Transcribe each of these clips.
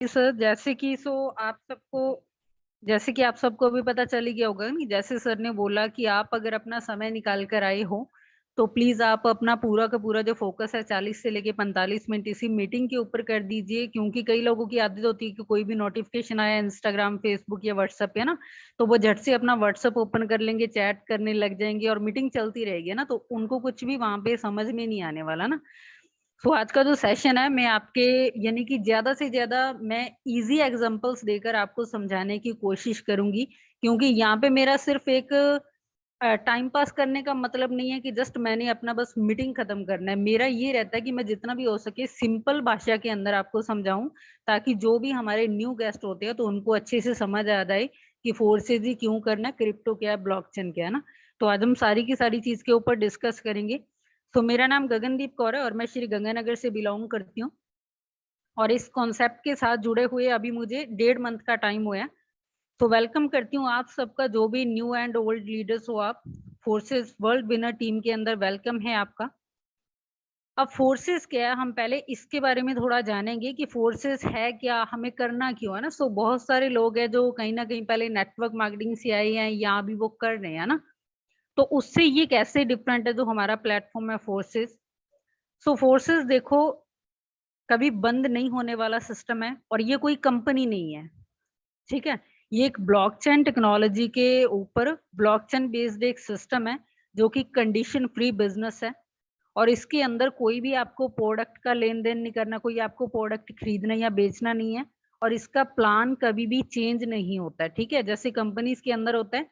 Sir जैसे कि आप सबको अभी पता चल ही गया होगा कि जैसे सर ने बोला कि आप अगर अपना समय निकाल कर आए हो तो प्लीज आप अपना पूरा का पूरा जो फोकस है 40 से लेके 45 मिनट इसी मीटिंग के ऊपर कर दीजिए, क्योंकि कई लोगों की आदत होती है कि कोई भी नोटिफिकेशन आया इंस्टाग्राम फेसबुक या व्हाट्सएप पे ना, तो वो झट से अपना व्हाट्सएप ओपन कर लेंगे, चैट करने लग जाएंगे और मीटिंग चलती रहेगी ना, तो उनको कुछ भी वहां पे समझ में नहीं आने वाला ना। तो आज का जो सेशन है मैं आपके यानी कि ज्यादा से ज्यादा मैं इजी एग्जांपल्स देकर आपको समझाने की कोशिश करूंगी, क्योंकि यहाँ पे मेरा सिर्फ एक टाइम पास करने का मतलब नहीं है कि जस्ट मैंने अपना बस मीटिंग खत्म करना है। मेरा ये रहता है कि मैं जितना भी हो सके सिंपल भाषा के अंदर आपको समझाऊं, ताकि जो भी हमारे न्यू गेस्ट होते हैं तो उनको अच्छे से समझ आ जाए कि फोर्सेज ही क्यों करना है, क्रिप्टो क्या है, ब्लॉकचेन क्या है ना। तो आज हम सारी की सारी चीज के ऊपर डिस्कस करेंगे। तो मेरा नाम गगनदीप कौर है और मैं श्री गंगानगर से बिलोंग करती हूँ, और इस कॉन्सेप्ट के साथ जुड़े हुए अभी मुझे 1.5 मंथ का टाइम हुआ है। तो वेलकम करती हूँ आप सबका, जो भी न्यू एंड ओल्ड लीडर्स हो आप। फोर्सेस वर्ल्ड विनर टीम के अंदर वेलकम है आपका। अब फोर्सेस क्या है, हम पहले इसके बारे में थोड़ा जानेंगे कि फोर्सेस है क्या, हमें करना क्यों है ना। सो बहुत सारे लोग हैं जो कहीं ना कहीं पहले नेटवर्क मार्केटिंग से आए हैं या भी वो कर रहे हैं ना, तो उससे ये कैसे डिफरेंट है जो हमारा प्लेटफॉर्म है फोर्सेस। सो फोर्सेस देखो कभी बंद नहीं होने वाला सिस्टम है, और ये कोई कंपनी नहीं है, ठीक है। ये एक ब्लॉकचेन टेक्नोलॉजी के ऊपर ब्लॉकचेन बेस्ड एक सिस्टम है जो कि कंडीशन फ्री बिजनेस है। और इसके अंदर कोई भी आपको प्रोडक्ट का लेन देन नहीं करना, कोई आपको प्रोडक्ट खरीदना या बेचना नहीं है, और इसका प्लान कभी भी चेंज नहीं होता है, ठीक है। जैसे कंपनीज के अंदर होता है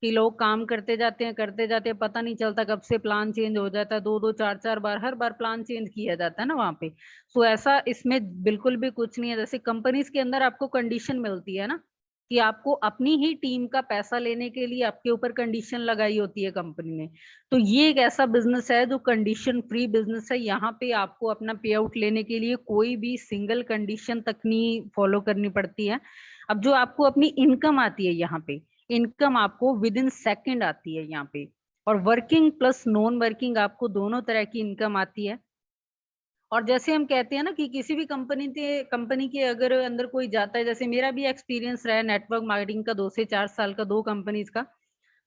कि लोग काम करते जाते हैं, पता नहीं चलता कब से प्लान चेंज हो जाता है, दो दो चार चार बार हर बार प्लान चेंज किया जाता है ना वहां पे। सो ऐसा इसमें बिल्कुल भी कुछ नहीं है। जैसे कंपनीज के अंदर आपको कंडीशन मिलती है ना कि आपको अपनी ही टीम का पैसा लेने के लिए आपके ऊपर कंडीशन लगाई होती है कंपनी ने। तो ये एक ऐसा बिजनेस है जो कंडीशन फ्री बिजनेस है। यहाँ पे आपको अपना पे आउट लेने के लिए कोई भी सिंगल कंडीशन तक नहीं फॉलो करनी पड़ती है। अब जो आपको अपनी इनकम आती है यहाँ पे, इनकम आपको विद इन सेकेंड आती है यहाँ पे, और वर्किंग प्लस नॉन वर्किंग आपको दोनों तरह की इनकम आती है। और जैसे हम कहते हैं ना कि किसी भी कंपनी के अगर अंदर कोई जाता है, जैसे मेरा भी एक्सपीरियंस रहा है नेटवर्क मार्केटिंग का 2 से 4 साल का, 2 कंपनीज का।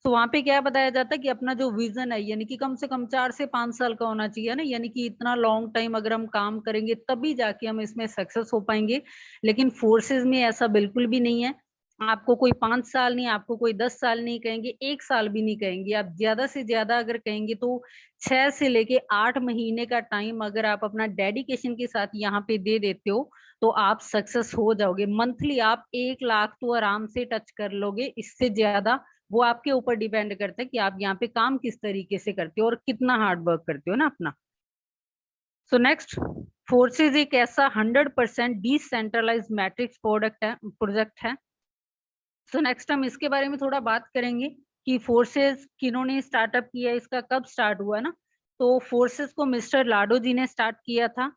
तो वहां पे क्या बताया जाता है कि अपना जो विजन है यानी कि कम से कम 4 से 5 साल का होना चाहिए ना, यानी कि इतना लॉन्ग टाइम अगर हम काम करेंगे तभी जाके हम इसमें सक्सेस हो पाएंगे। लेकिन फोर्सेस में ऐसा बिल्कुल भी नहीं है। आपको कोई 5 साल नहीं, आपको कोई 10 साल नहीं कहेंगे, 1 साल भी नहीं कहेंगे, आप ज्यादा से ज्यादा अगर कहेंगे तो 6 से लेके 8 महीने का टाइम अगर आप अपना डेडिकेशन के साथ यहाँ पे दे देते हो तो आप सक्सेस हो जाओगे। मंथली आप 1 लाख तो आराम से टच कर लोगे, इससे ज्यादा वो आपके ऊपर डिपेंड करता है कि आप यहाँ पे काम किस तरीके से करते हो और कितना हार्ड वर्क करते हो ना अपना। सो नेक्स्ट, फोर्सेज एक ऐसा 100% डिसेंट्रलाइज मैट्रिक्स प्रोजेक्ट है। सो नेक्स्ट हम इसके बारे में थोड़ा बात करेंगे कि फोर्सेस किन्होंने स्टार्टअप किया, इसका कब स्टार्ट हुआ ना। तो फोर्सेस को मिस्टर लाडो जी ने स्टार्ट किया था,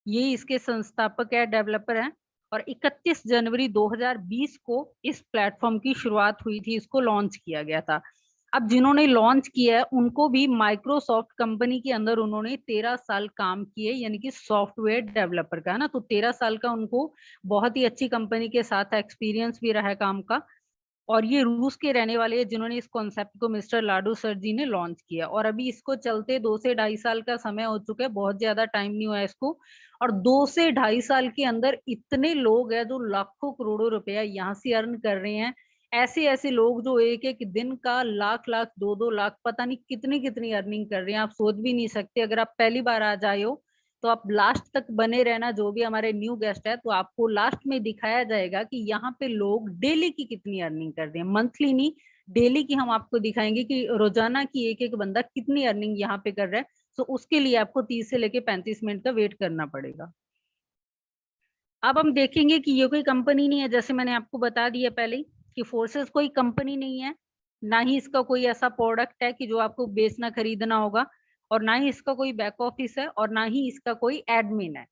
ये इसके संस्थापक है, डेवलपर हैं। और 31 जनवरी 2020 को इस प्लेटफॉर्म की शुरुआत हुई थी, इसको लॉन्च किया गया था। अब जिन्होंने लॉन्च किया है उनको भी माइक्रोसॉफ्ट कंपनी के अंदर उन्होंने 13 साल काम किए, यानी कि सॉफ्टवेयर डेवलपर का है ना, तो 13 साल का उनको बहुत ही अच्छी कंपनी के साथ एक्सपीरियंस भी रहा है काम का। और ये रूस के रहने वाले हैं जिन्होंने इस कॉन्सेप्ट को मिस्टर लाडू सर जी ने लॉन्च किया, और अभी इसको चलते 2 से ढाई साल का समय हो चुका है, बहुत ज्यादा टाइम नहीं हुआ है इसको। और 2 से ढाई साल के अंदर इतने लोग हैं जो लाखों करोड़ों रुपया यहाँ से अर्न कर रहे हैं। ऐसे ऐसे लोग जो एक एक दिन का लाख लाख 2-2 लाख पता नहीं कितनी कितनी अर्निंग कर रहे हैं, आप सोच भी नहीं सकते। अगर आप पहली बार आ जाए हो तो आप लास्ट तक बने रहना, जो भी हमारे न्यू गेस्ट है, तो आपको लास्ट में दिखाया जाएगा कि यहाँ पे लोग डेली की कितनी अर्निंग कर रहे हैं, मंथली नहीं, डेली की हम आपको दिखाएंगे कि रोजाना की एक एक बंदा कितनी अर्निंग यहाँ पे कर रहा है। तो उसके लिए आपको 30 से लेके 35 मिनट का वेट करना पड़ेगा। अब हम देखेंगे कि ये कोई कंपनी नहीं है, जैसे मैंने आपको बता दिया पहले ही कि फोर्सेस कोई कंपनी नहीं है, ना ही इसका कोई ऐसा प्रोडक्ट है कि जो आपको बेचना खरीदना होगा, और ना ही इसका कोई बैक ऑफिस है, और ना ही इसका कोई एडमिन है,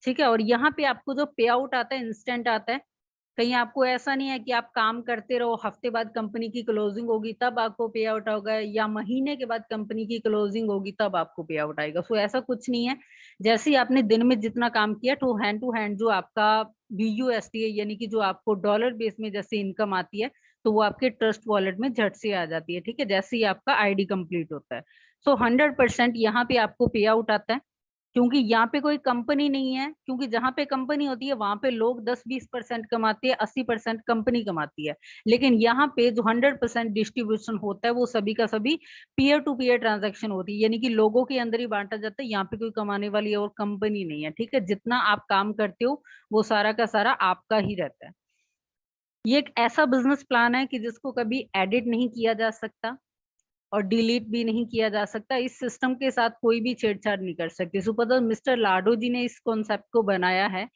ठीक है। और यहाँ पे आपको जो पे आउट आता है इंस्टेंट आता है, कहीं आपको ऐसा नहीं है कि आप काम करते रहो, हफ्ते बाद कंपनी की क्लोजिंग होगी तब आपको पे आउट होगा, या महीने के बाद कंपनी की क्लोजिंग होगी तब आपको पे आउट आएगा। सो ऐसा कुछ नहीं है। जैसे ही आपने दिन में जितना काम किया टू हैंड जो आपका BUSD है, यानी कि जो आपको डॉलर बेस में जैसे इनकम आती है, तो वो आपके ट्रस्ट वॉलेट में झट से आ जाती है, ठीक है, जैसे ही आपका ID कंप्लीट होता है। सो 100% यहाँ पे आपको पे आउट आता है, क्योंकि यहाँ पे कोई कंपनी नहीं है, क्योंकि जहां पे कंपनी होती है वहां पे लोग 10-20% कमाते हैं, 80% कंपनी कमाती है। लेकिन यहाँ पे जो 100% डिस्ट्रीब्यूशन होता है वो सभी का सभी पीयर टू पीयर ट्रांजैक्शन होती है, यानी कि लोगों के अंदर ही बांटा जाता है। यहाँ पे कोई कमाने वाली और कंपनी नहीं है, ठीक है। जितना आप काम करते हो वो सारा का सारा आपका ही रहता है। ये एक ऐसा बिजनेस प्लान है कि जिसको कभी एडिट नहीं किया जा सकता और डिलीट भी नहीं किया जा सकता। इस सिस्टम के साथ कोई भी छेड़छाड़ नहीं कर सकती। सुपरदल मिस्टर लाडो जी ने इस कॉन्सेप्ट को बनाया है,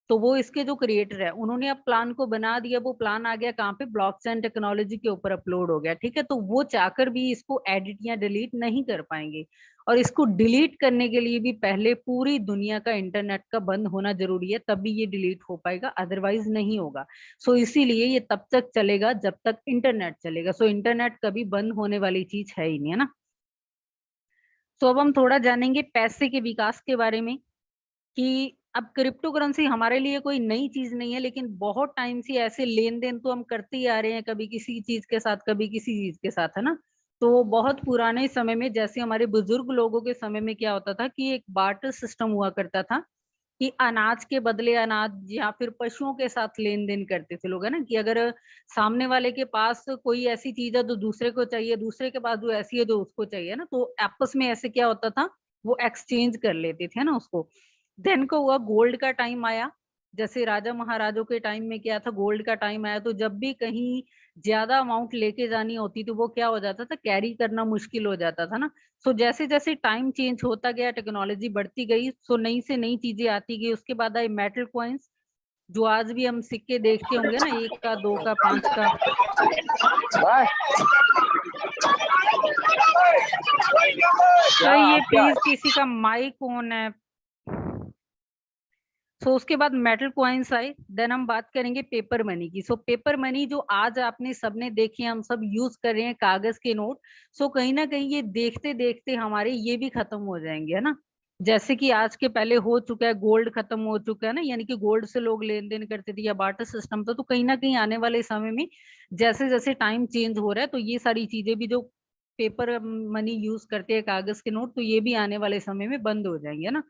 तो वो इसके जो क्रिएटर है उन्होंने अब प्लान को बना दिया। वो प्लान आ गया कहाँ पे, ब्लॉकचेन टेक्नोलॉजी के ऊपर अपलोड हो गया, ठीक है। तो वो चाहकर भी इसको एडिट या डिलीट नहीं कर पाएंगे, और इसको डिलीट करने के लिए भी पहले पूरी दुनिया का इंटरनेट का बंद होना जरूरी है, तभी ये डिलीट हो पाएगा, अदरवाइज नहीं होगा। सो इसीलिए ये तब तक चलेगा जब तक इंटरनेट चलेगा। सो इंटरनेट कभी बंद होने वाली चीज है ही नहीं, है ना। तो अब हम थोड़ा जानेंगे पैसे के विकास के बारे में, कि अब क्रिप्टो करेंसी हमारे लिए कोई नई चीज नहीं है, लेकिन बहुत टाइम से ऐसे लेन देन तो हम करते ही आ रहे हैं, कभी किसी चीज के साथ कभी किसी चीज के साथ, है ना। तो बहुत पुराने समय में, जैसे हमारे बुजुर्ग लोगों के समय में क्या होता था कि एक बार्टर सिस्टम हुआ करता था, कि अनाज के बदले अनाज, या फिर पशुओं के साथ लेन देन करते थे लोग, है ना। कि अगर सामने वाले के पास कोई ऐसी चीज है जो दूसरे को चाहिए, दूसरे के पास जो ऐसी है जो उसको चाहिए ना, तो आपस में ऐसे क्या होता था, वो एक्सचेंज कर लेते थे ना उसको। देन को हुआ गोल्ड का टाइम आया, जैसे राजा महाराजों के टाइम में क्या था, गोल्ड का टाइम आया, तो जब भी कहीं ज्यादा अमाउंट लेके जानी होती तो वो क्या हो जाता था, कैरी करना मुश्किल हो जाता था ना। सो जैसे जैसे टाइम चेंज होता गया, टेक्नोलॉजी बढ़ती गई, सो नई से नई चीजें आती गई। उसके बाद आए मेटल कॉइन्स, जो आज भी हम सिक्के देखते होंगे ना, 1 का, 2 का, 5 का। ये प्लीज किसी का माइक ऑन है। सो उसके बाद मेटल कॉइन्स आए। देन हम बात करेंगे पेपर मनी की। सो पेपर मनी जो आज आपने सबने देखे, हम सब यूज कर रहे हैं, कागज के नोट। सो कहीं ना कहीं ये देखते देखते हमारे ये भी खत्म हो जाएंगे, है ना। जैसे कि आज के पहले हो चुका है, गोल्ड खत्म हो चुका है ना, यानी कि गोल्ड से लोग लेन देन करते थे या बार्टर सिस्टम था। तो कहीं ना कहीं आने वाले समय में जैसे जैसे टाइम चेंज हो रहा है, तो ये सारी चीजें भी, जो पेपर मनी यूज करते हैं, कागज के नोट, तो ये भी आने वाले समय में बंद हो जाएंगे, है ना।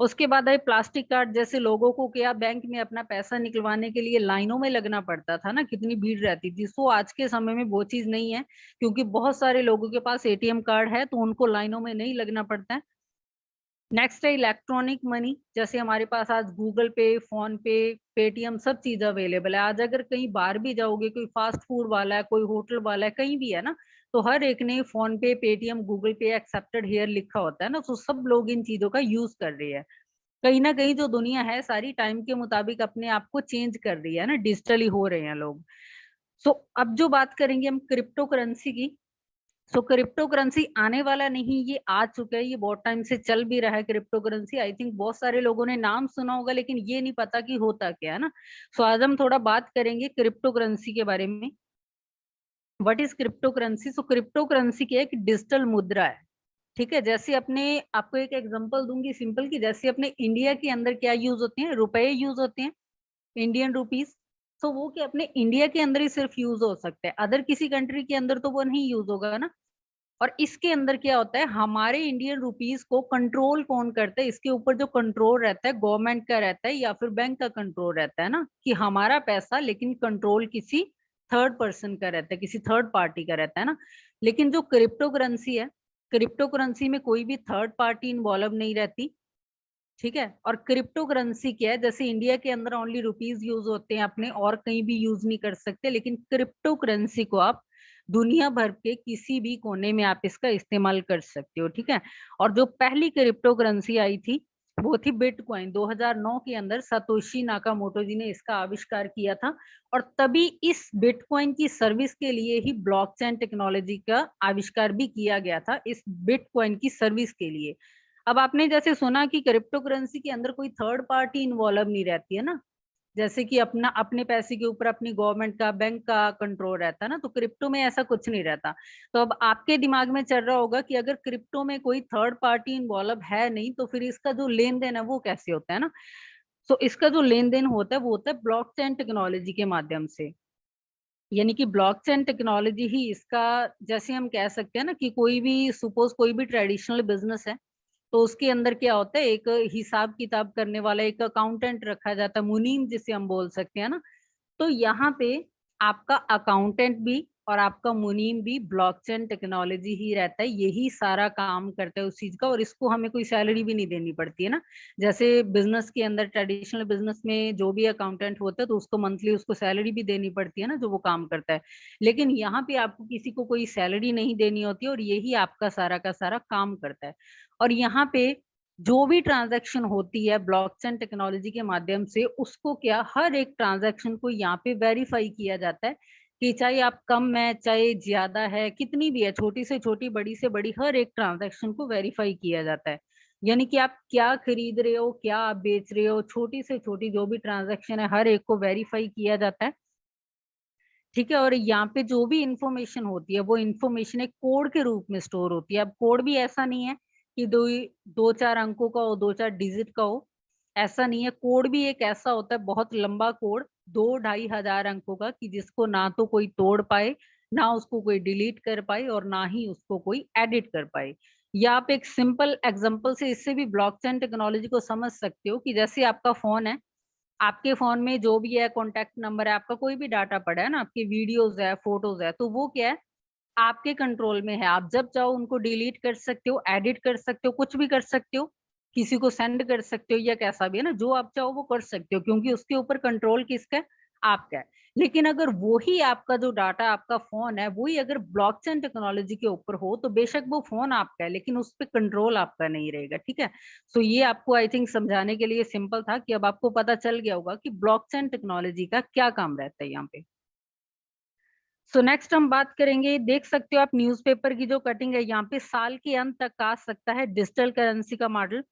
उसके बाद आए प्लास्टिक कार्ड। जैसे लोगों को क्या, बैंक में अपना पैसा निकलवाने के लिए लाइनों में लगना पड़ता था ना, कितनी भीड़ रहती थी। सो आज के समय में वो चीज नहीं है, क्योंकि बहुत सारे लोगों के पास ATM कार्ड है, तो उनको लाइनों में नहीं लगना पड़ता है। नेक्स्ट है इलेक्ट्रॉनिक मनी। जैसे हमारे पास आज गूगल पे, फोन पे, पेटीएम, सब चीज अवेलेबल है। आज अगर कहीं बाहर भी जाओगे, कोई फास्ट फूड वाला है, कोई होटल वाला है, कहीं भी है ना, तो हर एक ने फोन पे, पेटीएम, गूगल पे एक्सेप्टेड हेयर लिखा होता है ना। तो सब लोग इन चीजों का यूज कर रहे हैं। कहीं ना कहीं जो दुनिया है सारी टाइम के मुताबिक अपने आप को चेंज कर रही है ना, डिजिटली हो रहे हैं लोग। सो अब जो बात करेंगे हम क्रिप्टो करेंसी की। सो क्रिप्टो करेंसी आने वाला नहीं, ये आ चुका है, ये बहुत टाइम से चल भी रहा है क्रिप्टो करेंसी। आई थिंक बहुत सारे लोगों ने नाम सुना होगा, लेकिन ये नहीं पता कि होता क्या है ना। सो आज हम थोड़ा बात करेंगे क्रिप्टो करेंसी के बारे में। What is crypto currency? So crypto currency की एक डिजिटल मुद्रा है, ठीक है। जैसे अपने, आपको एक एग्जांपल दूंगी सिंपल, की जैसे अपने इंडिया के अंदर क्या यूज होते हैं, रुपए यूज होते हैं, इंडियन रुपीस। तो वो क्या अपने इंडिया के अंदर ही सिर्फ यूज हो सकते हैं, अदर किसी कंट्री के अंदर तो वो नहीं यूज होगा ना। और इसके अंदर क्या होता है, हमारे इंडियन रुपीस को कंट्रोल कौन करता है, इसके ऊपर जो कंट्रोल रहता है गवर्नमेंट का रहता है, या फिर बैंक का कंट्रोल रहता है ना, कि हमारा पैसा, लेकिन कंट्रोल किसी थर्ड पर्सन का रहता है, किसी थर्ड पार्टी का रहता है ना। लेकिन जो क्रिप्टो करेंसी है, क्रिप्टो करेंसी में कोई भी थर्ड पार्टी इन्वॉल्व नहीं रहती, ठीक है। और क्रिप्टो करेंसी क्या है, जैसे इंडिया के अंदर ओनली रुपीज यूज होते हैं अपने, और कहीं भी यूज नहीं कर सकते, लेकिन क्रिप्टो करेंसी को आप दुनिया भर के किसी भी कोने में आप इसका इस्तेमाल कर सकते हो, ठीक है। और जो पहली क्रिप्टो करेंसी आई थी वो थी बिटकॉइन। 2009 के अंदर सतोशी नाकामोटो जी ने इसका आविष्कार किया था, और तभी इस बिटकॉइन की सर्विस के लिए ही ब्लॉकचेन टेक्नोलॉजी का आविष्कार भी किया गया था, इस बिटकॉइन की सर्विस के लिए। अब आपने जैसे सुना कि क्रिप्टो करेंसी के अंदर कोई थर्ड पार्टी इन्वॉल्व नहीं रहती है ना, जैसे कि अपना अपने पैसे के ऊपर अपनी गवर्नमेंट का बैंक का कंट्रोल रहता है ना, तो क्रिप्टो में ऐसा कुछ नहीं रहता। तो अब आपके दिमाग में चल रहा होगा कि अगर क्रिप्टो में कोई थर्ड पार्टी इन्वॉल्व है नहीं, तो फिर इसका जो लेन देन है वो कैसे होता है ना। तो इसका जो लेन देन होता है वो होता है ब्लॉकचेन टेक्नोलॉजी के माध्यम से। यानी कि ब्लॉकचेन टेक्नोलॉजी ही इसका, जैसे हम कह सकते हैं ना कि कोई भी सपोज कोई भी ट्रेडिशनल बिजनेस है, तो उसके अंदर क्या होता है, एक हिसाब किताब करने वाला एक अकाउंटेंट रखा जाता है, मुनीम जिसे हम बोल सकते हैं ना। तो यहाँ पे आपका अकाउंटेंट भी और आपका मुनीम भी ब्लॉकचेन टेक्नोलॉजी ही रहता है, यही सारा काम करता है उस चीज का, और इसको हमें कोई सैलरी भी नहीं देनी पड़ती है ना। जैसे बिजनेस के अंदर ट्रेडिशनल बिजनेस में जो भी अकाउंटेंट होता है तो उसको मंथली उसको सैलरी भी देनी पड़ती है ना, जो वो काम करता है। लेकिन यहाँ पे आपको किसी को कोई सैलरी नहीं देनी होती है, और यही आपका सारा का सारा काम करता है। और यहाँ पे जो भी ट्रांजैक्शन होती है ब्लॉकचेन टेक्नोलॉजी के माध्यम से, उसको क्या हर एक ट्रांजैक्शन को यहाँ पे वेरीफाई किया जाता है कि चाहे आप कम है चाहे ज्यादा है, कितनी भी है, छोटी से छोटी बड़ी से बड़ी, हर एक ट्रांजैक्शन को वेरीफाई किया जाता है। यानी कि आप क्या खरीद रहे हो, क्या आप बेच रहे हो, छोटी से छोटी जो भी ट्रांजैक्शन है हर एक को वेरीफाई किया जाता है। ठीक है, और यहाँ पे जो भी इंफॉर्मेशन होती है वो इंफॉर्मेशन एक कोड के रूप में स्टोर होती है। अब कोड भी ऐसा नहीं है कि दो चार अंकों का हो, दो चार डिजिट का हो, ऐसा नहीं है। कोड भी एक ऐसा होता है बहुत लंबा कोड, 2-2,500 अंकों का, कि जिसको ना तो कोई तोड़ पाए, ना उसको कोई डिलीट कर पाए, और ना ही उसको कोई एडिट कर पाए। या आप एक सिंपल एग्जांपल से इससे भी ब्लॉकचेन टेक्नोलॉजी को समझ सकते हो कि जैसे आपका फोन है, आपके फोन में जो भी है कॉन्टेक्ट नंबर है, आपका कोई भी डाटा पड़ा है ना, आपकी वीडियोस है, फोटोज है, तो वो क्या है, आपके कंट्रोल में है। आप जब चाहो उनको डिलीट कर सकते हो, एडिट कर सकते हो, कुछ भी कर सकते हो, किसी को सेंड कर सकते हो, या कैसा भी है ना, जो आप चाहो वो कर सकते हो, क्योंकि उसके ऊपर कंट्रोल किसका है, आपका है। लेकिन अगर वो ही आपका जो डाटा, आपका फोन है, वही अगर ब्लॉकचेन टेक्नोलॉजी के ऊपर हो, तो बेशक वो फोन आपका है लेकिन उस पर कंट्रोल आपका नहीं रहेगा। ठीक है, सो ये आपको आई थिंक समझाने के लिए सिंपल था, कि अब आपको पता चल गया होगा कि ब्लॉकचेन टेक्नोलॉजी का क्या काम रहता है यहाँ पे। सो नेक्स्ट हम बात करेंगे, देख सकते हो आप न्यूज़पेपर की जो कटिंग है, यहाँ पे साल के अंत तक आ सकता है डिजिटल करेंसी का मॉडल।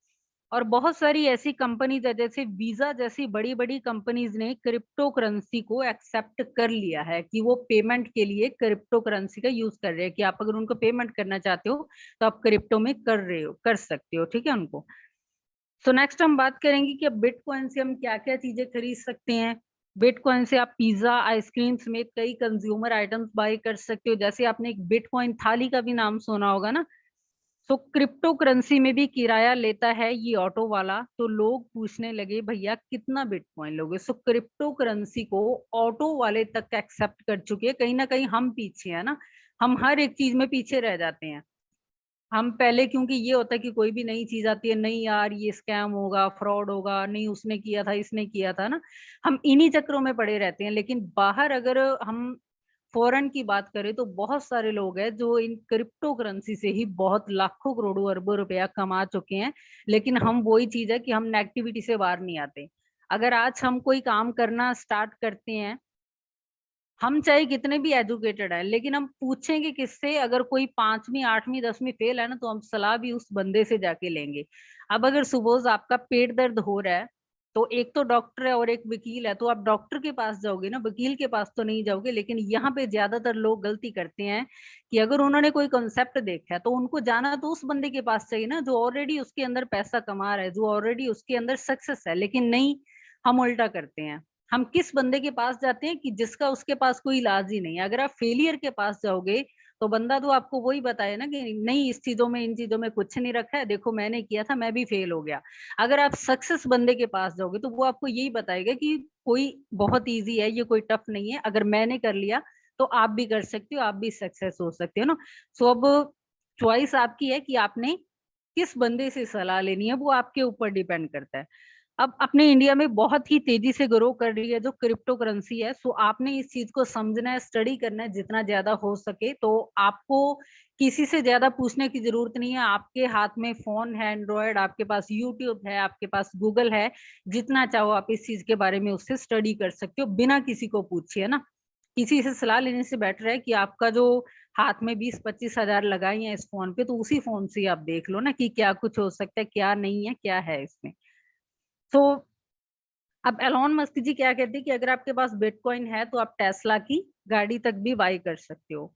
और बहुत सारी ऐसी कंपनीज है, जैसे वीजा जैसी बड़ी बड़ी कंपनीज ने क्रिप्टो करेंसी को एक्सेप्ट कर लिया है, कि वो पेमेंट के लिए क्रिप्टो करेंसी का यूज कर रहे हैं, कि आप अगर उनको पेमेंट करना चाहते हो तो आप क्रिप्टो में कर रहे हो, कर सकते हो। ठीक है उनको। सो नेक्स्ट हम बात करेंगे कि अब बिटकॉइन से हम क्या क्या चीजें खरीद सकते हैं। बिटकॉइन से आप पिज्जा, आइसक्रीम समेत कई कंज्यूमर आइटम्स बाय कर सकते हो। जैसे आपने एक बिटकॉइन थाली का भी नाम सुना होगा ना। सो क्रिप्टो करेंसी में भी किराया लेता है ये ऑटो वाला, तो लोग पूछने लगे भैया कितना बिटकॉइन लोगे। सो क्रिप्टो करेंसी को ऑटो वाले तक एक्सेप्ट कर चुके हैं। कहीं ना कहीं हम पीछे है ना, हम हर एक चीज में पीछे रह जाते हैं। हम पहले, क्योंकि ये होता है कि कोई भी नई चीज आती है, नहीं यार ये स्कैम होगा, फ्रॉड होगा, नहीं उसने किया था, इसने किया था ना, हम इन्हीं चक्रों में पड़े रहते हैं। लेकिन बाहर अगर हम फॉरेन की बात करें, तो बहुत सारे लोग हैं जो इन क्रिप्टो करेंसी से ही बहुत लाखों करोड़ों अरबों रुपया कमा चुके हैं। लेकिन हम वही चीज है कि हम नेगेटिविटी से बाहर नहीं आते। अगर आज हम कोई काम करना स्टार्ट करते हैं, हम चाहे कितने भी एजुकेटेड है, लेकिन हम पूछेंगे किससे, अगर कोई 5वीं 8वीं 10वीं फेल है ना, तो हम सलाह भी उस बंदे से जाके लेंगे। अब अगर सपोज आपका पेट दर्द हो रहा है, तो एक तो डॉक्टर है और एक वकील है, तो आप डॉक्टर के पास जाओगे ना, वकील के पास तो नहीं जाओगे। लेकिन यहाँ पे ज्यादातर लोग गलती करते हैं कि अगर उन्होंने कोई कॉन्सेप्ट देखा है, तो उनको जाना तो उस बंदे के पास चाहिए ना, जो ऑलरेडी उसके अंदर पैसा कमा रहा है, जो ऑलरेडी उसके अंदर सक्सेस है। लेकिन नहीं, हम उल्टा करते हैं। हम किस बंदे के पास जाते हैं कि जिसका उसके पास कोई इलाज ही नहीं है। अगर आप फेलियर के पास जाओगे, तो बंदा तो आपको वही बताए ना कि नहीं, इस चीजों में इन चीजों में कुछ नहीं रखा है, देखो मैंने किया था, मैं भी फेल हो गया। अगर आप सक्सेस बंदे के पास जाओगे, तो वो आपको यही बताएगा कि कोई बहुत इजी है, ये कोई टफ नहीं है, अगर मैंने कर लिया तो आप भी कर सकते हो, आप भी सक्सेस हो सकते हो ना। सो अब चॉइस आपकी है कि आपने किस बंदे से सलाह लेनी है, वो आपके ऊपर डिपेंड करता है। अब अपने इंडिया में बहुत ही तेजी से ग्रो कर रही है जो क्रिप्टो करेंसी है। सो आपने इस चीज को समझना है, स्टडी करना है जितना ज्यादा हो सके। तो आपको किसी से ज्यादा पूछने की जरूरत नहीं है। आपके हाथ में फोन है एंड्रॉयड, आपके पास यूट्यूब है, आपके पास गूगल है। जितना चाहो आप इस चीज के बारे में उससे स्टडी कर सकते हो बिना किसी को पूछे, है ना। किसी से सलाह लेने से बेटर है कि आपका जो हाथ में 20-25 हजार लगाई हैं इस फोन पे, तो उसी फोन से ही आप देख लो ना कि क्या कुछ हो सकता है, क्या नहीं है, क्या है इसमें। तो अब एलोन मस्क जी क्या कहते हैं कि अगर आपके पास बिटकॉइन है तो आप टेस्ला की गाड़ी तक भी बाई कर सकते हो।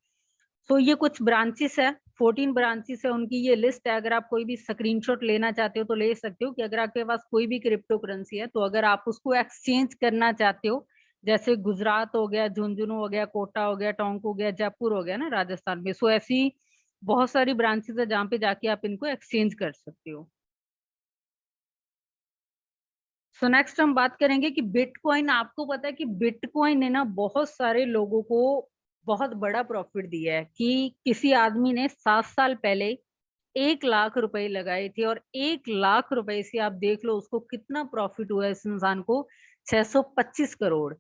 सो ये कुछ ब्रांचेस है, 14 ब्रांचेस है, उनकी ये लिस्ट है। अगर आप कोई भी स्क्रीनशॉट लेना चाहते हो तो ले सकते हो कि अगर आपके पास कोई भी क्रिप्टो करेंसी है तो अगर आप उसको एक्सचेंज करना चाहते हो, जैसे गुजरात हो गया, झुंझुनू हो गया, कोटा हो गया, टोंक हो गया, जयपुर हो गया ना राजस्थान में, सो ऐसी बहुत सारी ब्रांचेस है जहाँ पे जाके आप इनको एक्सचेंज कर सकते हो। सो नेक्स्ट हम बात करेंगे कि बिटकॉइन, आपको पता है कि बिटकॉइन ने ना बहुत सारे लोगों को बहुत बड़ा प्रॉफिट दिया है कि किसी आदमी ने 7 साल पहले 1 लाख रुपए लगाए थे और 1 लाख रुपए से आप देख लो उसको कितना प्रॉफिट हुआ है इस इंसान को, 625 करोड़।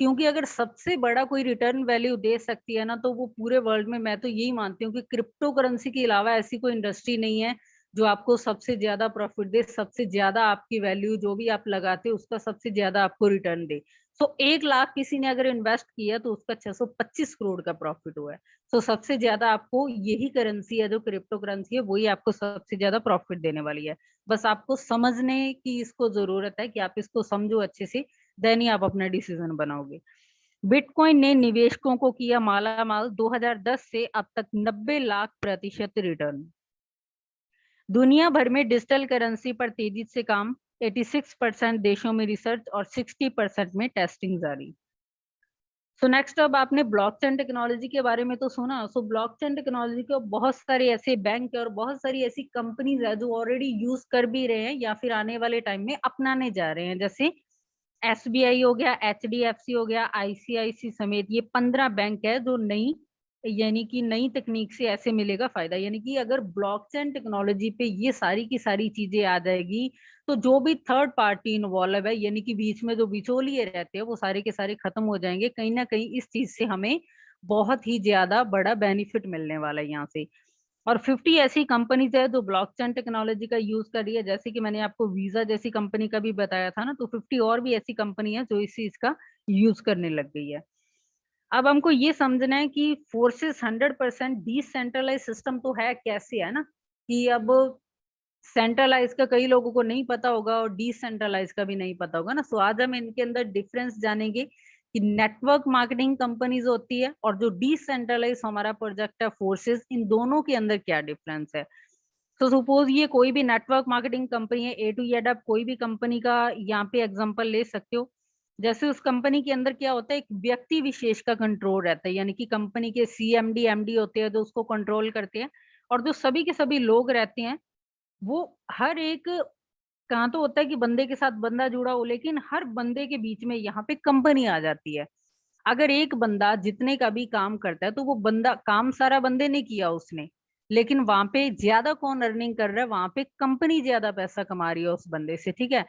क्योंकि अगर सबसे बड़ा कोई रिटर्न वैल्यू दे सकती है ना तो वो पूरे वर्ल्ड में, मैं तो यही मानती हूँ कि क्रिप्टो करेंसी के अलावा ऐसी कोई इंडस्ट्री नहीं है जो आपको सबसे ज्यादा प्रॉफिट दे, सबसे ज्यादा आपकी वैल्यू जो भी आप लगाते हो उसका सबसे ज्यादा आपको रिटर्न दे। सो 1 लाख किसी ने अगर इन्वेस्ट किया तो उसका 625 करोड़ का प्रॉफिट हुआ है। तो सबसे ज्यादा आपको यही करेंसी है जो क्रिप्टो करेंसी है, वही आपको सबसे ज्यादा प्रॉफिट देने वाली है। बस आपको समझने की इसको जरूरत है कि आप इसको समझो अच्छे से, देन ही आप अपना डिसीजन बनाओगे। बिटकॉइन ने निवेशकों को किया माला माल, 2010 से अब तक 90 लाख% रिटर्न। दुनिया भर में डिजिटल करेंसी पर तेजी से काम, 86% देशों में रिसर्च और 60% में टेस्टिंग जारी। सो नेक्स्ट, अब आपने ब्लॉकचेन टेक्नोलॉजी के बारे में तो सुना। सो ब्लॉकचेन टेक्नोलॉजी को बहुत सारे ऐसे बैंक और बहुत सारी ऐसी कंपनीज है जो ऑलरेडी यूज कर भी रहे हैं या फिर आने वाले टाइम में अपनाने जा रहे हैं। जैसे एसबीआई हो गया, एचडीएफसी हो गया, आईसीआईसी समेत ये 15 बैंक है जो नई, यानी कि नई तकनीक से ऐसे मिलेगा फायदा। यानी कि अगर ब्लॉकचेन टेक्नोलॉजी पे ये सारी की सारी चीजें आ जाएगी तो जो भी थर्ड पार्टी इन्वॉल्व है, यानी कि बीच में जो बिचौलिए रहते हैं, वो सारे के सारे खत्म हो जाएंगे। कहीं ना कहीं इस चीज से हमें बहुत ही ज्यादा बड़ा बेनिफिट मिलने वाला है यहाँ से। और 50 ऐसी कंपनीज है जो ब्लॉकचेन टेक्नोलॉजी का यूज कर रही है, जैसे कि मैंने आपको वीजा जैसी कंपनी का भी बताया था ना, तो 50 और भी ऐसी कंपनी है जो इस चीज का यूज करने लग गई है। अब हमको ये समझना है कि फोर्सेस 100% डिसेंट्रलाइज सिस्टम तो है कैसे, है ना, कि अब सेंट्रलाइज का कई लोगों को नहीं पता होगा और डिसेंट्रलाइज का भी नहीं पता होगा ना। सो आज हम इनके अंदर डिफरेंस जानेंगे कि नेटवर्क मार्केटिंग कंपनीज होती है और जो डिसेंट्रलाइज हमारा प्रोजेक्ट है फोर्सेस, इन दोनों के अंदर क्या डिफरेंस है। तो सपोज ये कोई भी नेटवर्क मार्केटिंग कंपनी है, ए टू जेड, आप कोई भी कंपनी का यहाँ पे एग्जांपल ले सकते हो। जैसे उस कंपनी के अंदर क्या होता है, एक व्यक्ति विशेष का कंट्रोल रहता है, यानी कि कंपनी के सीएमडी एमडी होते हैं जो उसको कंट्रोल करते हैं। और जो सभी के सभी लोग रहते हैं वो हर एक, कहाँ तो होता है कि बंदे के साथ बंदा जुड़ा हो, लेकिन हर बंदे के बीच में यहाँ पे कंपनी आ जाती है। अगर एक बंदा जितने का भी काम करता है तो वो बंदा काम सारा बंदे ने किया उसने, लेकिन वहां पे ज्यादा कौन अर्निंग कर रहा है, वहां पे कंपनी ज्यादा पैसा कमा रही है उस बंदे से, ठीक है।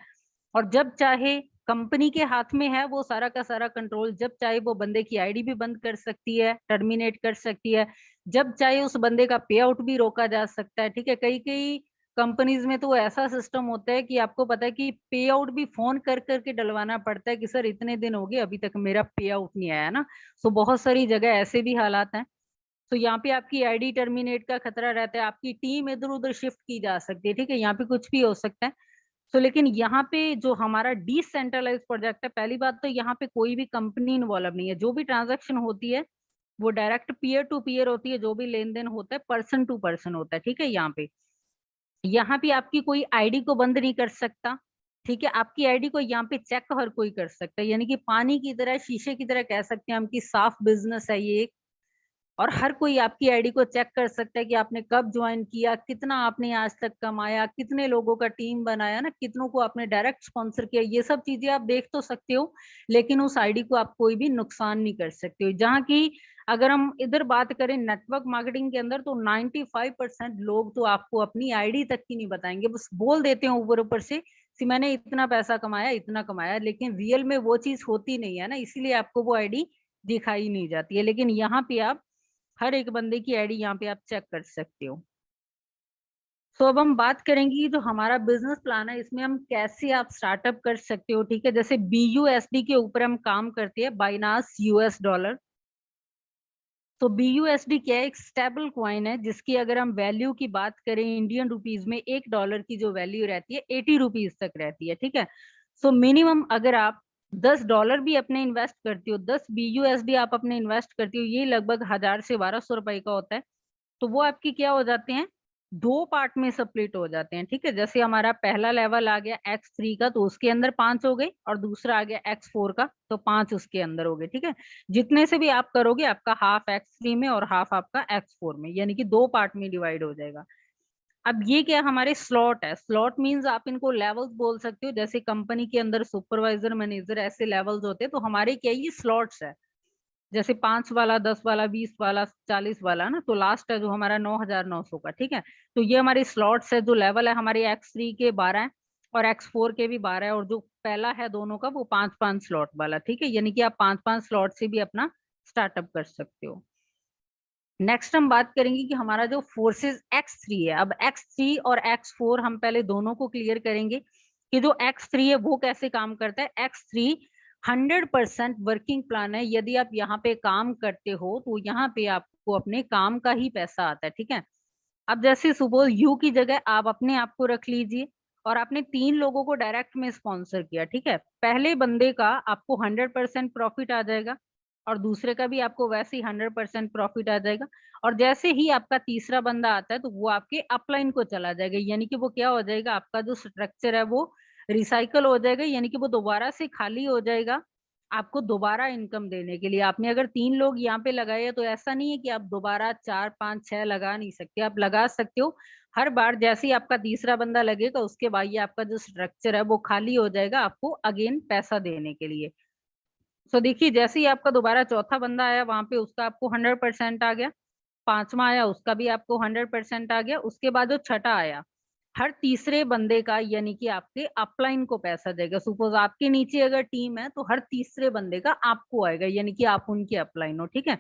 और जब चाहे कंपनी के हाथ में है वो सारा का सारा कंट्रोल, जब चाहे वो बंदे की आईडी भी बंद कर सकती है, टर्मिनेट कर सकती है, जब चाहे उस बंदे का पे आउट भी रोका जा सकता है, ठीक है। कई कई कंपनीज में तो ऐसा सिस्टम होता है कि आपको पता है कि पे आउट भी फोन कर करके डलवाना पड़ता है कि सर इतने दिन हो गए अभी तक मेरा पे आउट नहीं आया ना। सो बहुत सारी जगह ऐसे भी हालात हैं। तो यहाँ पे आपकी आईडी टर्मिनेट का खतरा रहता है, आपकी टीम इधर उधर शिफ्ट की जा सकती है, ठीक है, यहाँ पे कुछ भी हो सकता है। तो लेकिन यहाँ पे जो हमारा डिसेंट्रलाइज प्रोजेक्ट है, पहली बात तो यहाँ पे कोई भी कंपनी इन्वॉल्व नहीं है, जो भी ट्रांजैक्शन होती है वो डायरेक्ट पीयर टू पीयर होती है, जो भी लेन देन होता है पर्सन टू पर्सन होता है, ठीक है। यहाँ पे आपकी कोई आईडी को बंद नहीं कर सकता, ठीक है। आपकी आईडी को यहाँ पे चेक हर कोई कर सकता है, यानी कि पानी की तरह, शीशे की तरह कह सकते हैं हम कि साफ बिजनेस है ये। और हर कोई आपकी आईडी को चेक कर सकता है कि आपने कब ज्वाइन किया, कितना आपने आज तक कमाया, कितने लोगों का टीम बनाया ना, कितनों को आपने डायरेक्ट स्पॉन्सर किया, ये सब चीजें आप देख तो सकते हो, लेकिन उस आईडी को आप कोई भी नुकसान नहीं कर सकते हो। जहाँ की अगर हम इधर बात करें नेटवर्क मार्केटिंग के अंदर, तो 95% लोग तो आपको अपनी आईडी तक की नहीं बताएंगे, बस बोल देते हैं ऊपर ऊपर से कि मैंने इतना पैसा कमाया, इतना कमाया, लेकिन रियल में वो चीज होती नहीं है ना, इसीलिए आपको वो आईडी दिखाई नहीं जाती है। लेकिन यहाँ पे आप हर एक बंदे की आईडी यहाँ पे आप चेक कर सकते हो। सो अब हम बात करेंगे कि जो हमारा बिजनेस प्लान है इसमें हम कैसे आप स्टार्टअप कर सकते हो, ठीक है। जैसे बीयूएसडी के ऊपर हम काम करते हैं, बाइनास यूएस डॉलर। तो बीयूएसडी क्या है, एक स्टेबल कॉइन है जिसकी अगर हम वैल्यू की बात करें इंडियन रुपीज में, $1 की जो वैल्यू रहती है 80 रुपीज तक रहती है, ठीक है। सो मिनिमम अगर आप $10 भी अपने इन्वेस्ट करती हो, 10 BUSD आप अपने इन्वेस्ट करती हो, ये लगभग 1000 से 1200 रुपए का होता है। तो वो आपकी क्या हो जाते हैं, 2 पार्ट में स्प्लिट हो जाते हैं, ठीक है। जैसे हमारा पहला लेवल आ गया X3 का, तो उसके अंदर 5 हो गए, और दूसरा आ गया X4 का, तो 5 उसके अंदर हो गए, ठीक है। जितने से भी आप करोगे, आपका हाफ X3 में और हाफ आपका X4 में, यानी कि 2 पार्ट में डिवाइड हो जाएगा। अब ये क्या हमारे स्लॉट है, स्लॉट मींस आप इनको लेवल्स बोल सकते हो, जैसे कंपनी के अंदर सुपरवाइजर, मैनेजर, ऐसे लेवल्स होते हैं, तो हमारे क्या ये स्लॉट्स है। जैसे 5 वाला, 10 वाला, 20 वाला, 40 वाला ना, तो लास्ट है जो हमारा 9,900 का, ठीक है। तो ये हमारी स्लॉट्स है, जो लेवल है हमारे X3 के 12 है, और X4 के भी 12 है, और जो पहला है दोनों का वो 5-5 स्लॉट वाला, ठीक है। यानी कि आप 5-5 स्लॉट से भी अपना स्टार्टअप कर सकते हो। नेक्स्ट हम बात करेंगे कि हमारा जो फोर्सेस X3 है। अब X3 और X4 हम पहले दोनों को क्लियर करेंगे कि जो X3 है वो कैसे काम करता है। X3 100% वर्किंग प्लान है। यदि आप यहाँ पे काम करते हो तो यहाँ पे आपको अपने काम का ही पैसा आता है, ठीक है। अब जैसे सुपोज यू की जगह आप अपने आप को रख लीजिए, और आपने 3 लोगों को डायरेक्ट में स्पॉन्सर किया, ठीक है। पहले बंदे का आपको 100% प्रॉफिट आ जाएगा, और दूसरे का भी आपको वैसे ही 100% प्रॉफिट आ जाएगा। और जैसे ही आपका तीसरा बंदा आता है तो वो आपके अपलाइन को चला जाएगा, यानी कि वो क्या हो जाएगा, आपका जो स्ट्रक्चर है वो रिसाइकल हो जाएगा, यानी कि वो दोबारा से खाली हो जाएगा आपको दोबारा इनकम देने के लिए। आपने अगर 3 लोग यहाँ पे लगाए हैं, तो ऐसा नहीं है कि आप दोबारा 4, 5, 6 लगा नहीं सकते, आप लगा सकते हो। हर बार जैसे ही आपका तीसरा बंदा लगेगा, उसके बाद ये आपका जो स्ट्रक्चर है वो खाली हो जाएगा आपको अगेन पैसा देने के लिए। सो देखिए, जैसे ही आपका दोबारा चौथा बंदा आया, वहां पे उसका आपको 100% आ गया। पांचवा आया, उसका भी आपको 100% आ गया। उसके बाद जो छठा आया, हर तीसरे बंदे का यानी कि आपके अपलाइन को पैसा देगा। सपोज आपके नीचे अगर टीम है, तो हर तीसरे बंदे का आपको आएगा, यानी कि आप उनके अपलाइन हो, ठीक है।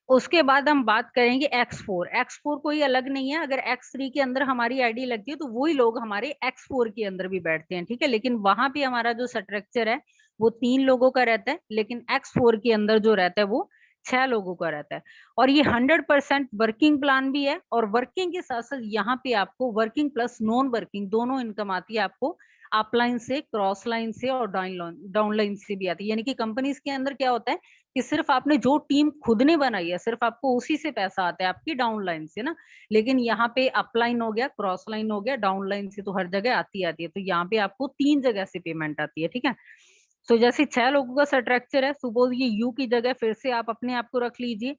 उसके बाद हम बात करेंगे X4। X4 कोई अलग नहीं है। अगर X3 के अंदर हमारी आईडी लगती है, तो वही लोग हमारे X4 के अंदर भी बैठते हैं, ठीक है। लेकिन वहां पे हमारा जो स्ट्रक्चर है वो 3 लोगों का रहता है, लेकिन X4 के अंदर जो रहता है वो 6 लोगों का रहता है। और ये 100% वर्किंग प्लान भी है, और वर्किंग के साथ साथ यहाँ पे आपको वर्किंग प्लस नॉन वर्किंग दोनों इनकम आती है आपको, अपलाइन से, क्रॉस लाइन से, और डाउन लाइन से भी आती है। यानी कि कंपनीज के अंदर क्या होता है कि सिर्फ आपने जो टीम खुद ने बनाई है, सिर्फ आपको उसी से पैसा आता है, आपकी डाउन लाइन से ना। लेकिन यहाँ पे अपलाइन हो गया, क्रॉस लाइन हो गया, डाउन लाइन से तो हर जगह आती है। तो यहाँ पे आपको 3 जगह से पेमेंट आती है, ठीक है। सो जैसे 6 लोगों का स्ट्रक्चर है, सुपोज ये यू की जगह फिर से आप अपने आप को रख लीजिए।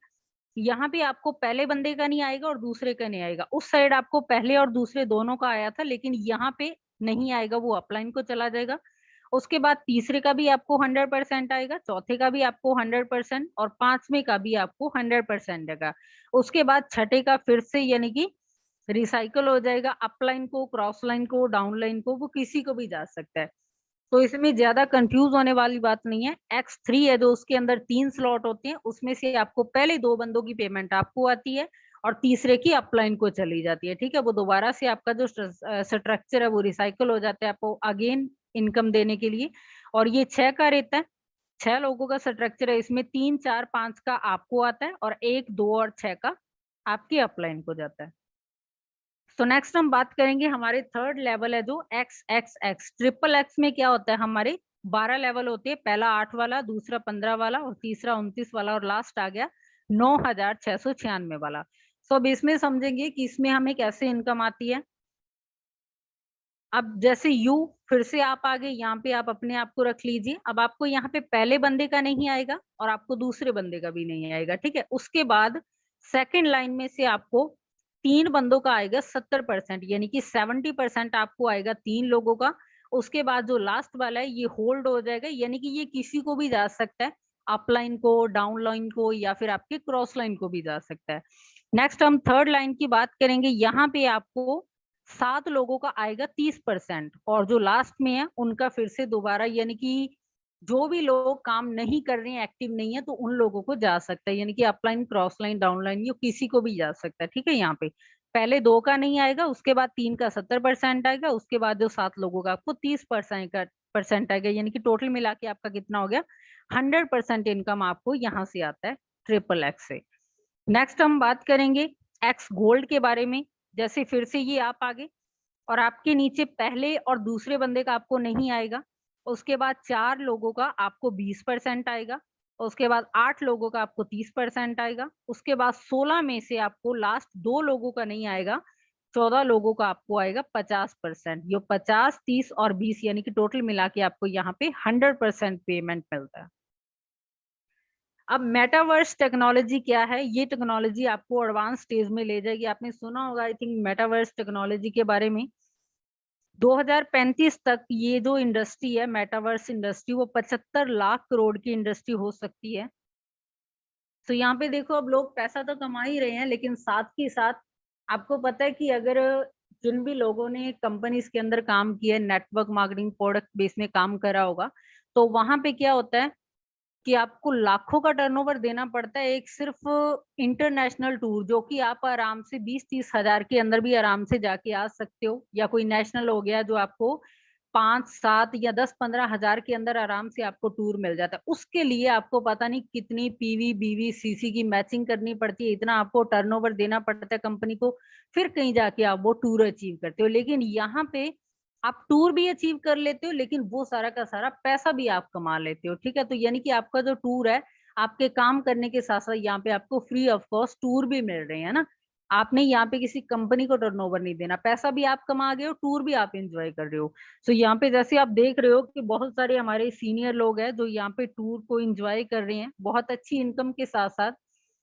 यहाँ पे आपको पहले बंदे का नहीं आएगा और दूसरे का नहीं आएगा। उस साइड आपको पहले और दूसरे दोनों का आया था, लेकिन यहाँ पे नहीं आएगा, वो अपलाइन को चला जाएगा। उसके बाद तीसरे का भी आपको 100% आएगा, चौथे का भी आपको 100%, और पांचवे का भी आपको 100% आएगा। उसके बाद छठे का फिर से यानी कि रिसाइकल हो जाएगा, अपलाइन को, क्रॉस लाइन को, डाउन लाइन को, वो किसी को भी जा सकता है। तो इसमें ज्यादा कंफ्यूज होने वाली बात नहीं है। X3 है जो उसके अंदर 3 स्लॉट होते हैं, उसमें से आपको पहले 2 बंदों की पेमेंट आपको आती है, और तीसरे की अपलाइन को चली जाती है, ठीक है। वो दोबारा से आपका जो स्ट्रक्चर है वो रिसाइकल हो जाता है आपको अगेन इनकम देने के लिए। और ये 6 का रहता है, 6 लोगों का स्ट्रक्चर है। इसमें 3, 4, 5 का आपको आता है, और 1, 2 और 6 का आपकी अपलाइन को जाता है। तो नेक्स्ट हम बात करेंगे, हमारे थर्ड लेवल है जो XXX। ट्रिपल एक्स में क्या होता है, हमारे 12 लेवल होते हैं। पहला 8 वाला, दूसरा 15 वाला, और तीसरा 29 वाला, और लास्ट आ गया 9,696 वाला। सो अब इसमें समझेंगे कि इसमें हमें कैसे इनकम आती है। अब जैसे यू, फिर से आप आगे यहाँ पे आप अपने आप को रख लीजिए। अब आपको यहाँ पे पहले बंदे का नहीं आएगा, और आपको दूसरे बंदे का भी नहीं आएगा, ठीक है। उसके बाद सेकंड लाइन में से आपको 3 बंदों का आएगा 70%, यानी कि 70% आपको आएगा 3 लोगों का। उसके बाद जो लास्ट वाला है ये होल्ड हो जाएगा, यानी कि ये किसी को भी जा सकता है, अपलाइन को, डाउन लाइन को, या फिर आपके क्रॉस लाइन को भी जा सकता है। नेक्स्ट हम थर्ड लाइन की बात करेंगे। यहाँ पे आपको 7 लोगों का आएगा 30%, और जो लास्ट में है उनका फिर से दोबारा, यानी कि जो भी लोग काम नहीं कर रहे हैं, एक्टिव नहीं है, तो उन लोगों को जा सकता है, यानी कि upline, cross line, down line, ये किसी को भी जा सकता है, ठीक है। यहाँ पे पहले 2 का नहीं आएगा, उसके बाद 3 का 70% आएगा, उसके बाद जो 7 लोगों का आपको 30% आएगा, यानी कि टोटल मिला के आपका कितना हो गया, 100% इनकम आपको यहाँ से आता है ट्रिपल एक्स से। नेक्स्ट हम बात करेंगे एक्स गोल्ड के बारे में। जैसे फिर से ये आप आगे, और आपके नीचे पहले और दूसरे बंदे का आपको नहीं आएगा। उसके बाद 4 लोगों का आपको 20% आएगा। और उसके बाद 8 लोगों का आपको 30% आएगा। उसके बाद 16 में से आपको लास्ट 2 लोगों का नहीं आएगा, 14 लोगों का आपको आएगा 50%। ये 50, 30 और 20 यानी कि टोटल मिला के आपको यहाँ पे 100% पेमेंट मिलता है। अब मेटावर्स टेक्नोलॉजी क्या है? ये टेक्नोलॉजी आपको एडवांस स्टेज में ले जाएगी। आपने सुना होगा आई थिंक मेटावर्स टेक्नोलॉजी के बारे में। 2035 तक ये जो इंडस्ट्री है मेटावर्स इंडस्ट्री, वो 75 लाख करोड़ की इंडस्ट्री हो सकती है। तो यहाँ पे देखो, अब लोग पैसा तो कमा ही रहे हैं, लेकिन साथ ही साथ आपको पता है कि अगर जिन भी लोगों ने कंपनीज के अंदर काम किया, नेटवर्क मार्केटिंग प्रोडक्ट बेस में काम करा होगा, तो वहां पे क्या होता है कि आपको लाखों का टर्नओवर देना पड़ता है एक सिर्फ इंटरनेशनल टूर, जो कि आप आराम से 20-30 हजार के अंदर भी आराम से जाके आ सकते हो। या कोई नेशनल हो गया जो आपको 5-7 या 10-15 हजार के अंदर आराम से आपको टूर मिल जाता है। उसके लिए आपको पता नहीं कितनी पीवी बीवी सीसी की मैचिंग करनी पड़ती है, इतना आपको टर्नओवर देना पड़ता है कंपनी को, फिर कहीं जाके आप वो टूर अचीव करते हो। लेकिन यहाँ पे आप टूर भी अचीव कर लेते हो, लेकिन वो सारा का सारा पैसा भी आप कमा लेते हो, ठीक है? तो यानी कि आपका जो टूर है, आपके काम करने के साथ-साथ यहाँ पे आपको फ्री ऑफ कॉस्ट टूर भी मिल रहे हैं ना। आपने यहाँ पे किसी कंपनी को टर्नओवर नहीं देना, पैसा भी आप कमा गए हो, टूर भी आप एन्जॉय कर रहे हो। सो यहाँ पे जैसे आप देख रहे हो कि बहुत सारे हमारे सीनियर लोग हैं, जो यहाँ पे टूर को एन्जॉय कर रहे हैं, बहुत अच्छी इनकम के साथ-साथ।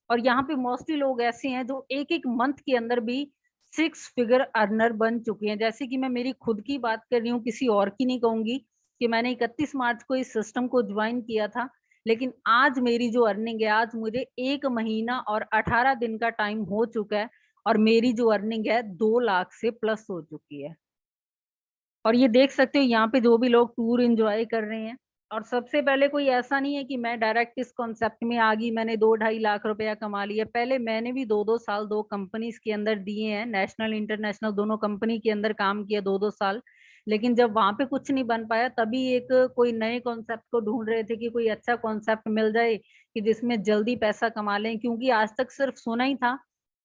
और यहाँ पे मोस्टली लोग ऐसे हैं जो एक-एक मंथ के अंदर भी 6 फिगर अर्नर बन चुके हैं। जैसे कि मैं मेरी खुद की बात कर रही हूँ, किसी और की नहीं कहूँगी, कि मैंने 31 मार्च को इस सिस्टम को जॉइन किया था, लेकिन आज मेरी जो अर्निंग है, आज मुझे 1 महीना और 18 दिन का टाइम हो चुका है और मेरी जो अर्निंग है 2 लाख से प्लस हो चुकी है। और ये देख सकते हो यहाँ पे जो भी लोग टूर एन्जॉय कर रहे हैं। और सबसे पहले कोई ऐसा नहीं है कि मैं डायरेक्ट इस कॉन्सेप्ट में आ गई, मैंने 2 ढाई लाख रुपया कमा लिया। पहले मैंने भी 2-2 साल 2 कंपनीज़ के अंदर दिए हैं, नेशनल, इंटरनेशनल दोनों कंपनी के अंदर काम किया 2-2 साल। लेकिन जब वहाँ पे कुछ नहीं बन पाया, तभी एक कोई नए कॉन्सेप्ट को ढूँढ रहे थे कि कोई अच्छा कॉन्सेप्ट मिल जाए कि जिसमें जल्दी पैसा कमा लें। क्योंकि आज तक सिर्फ सुना ही था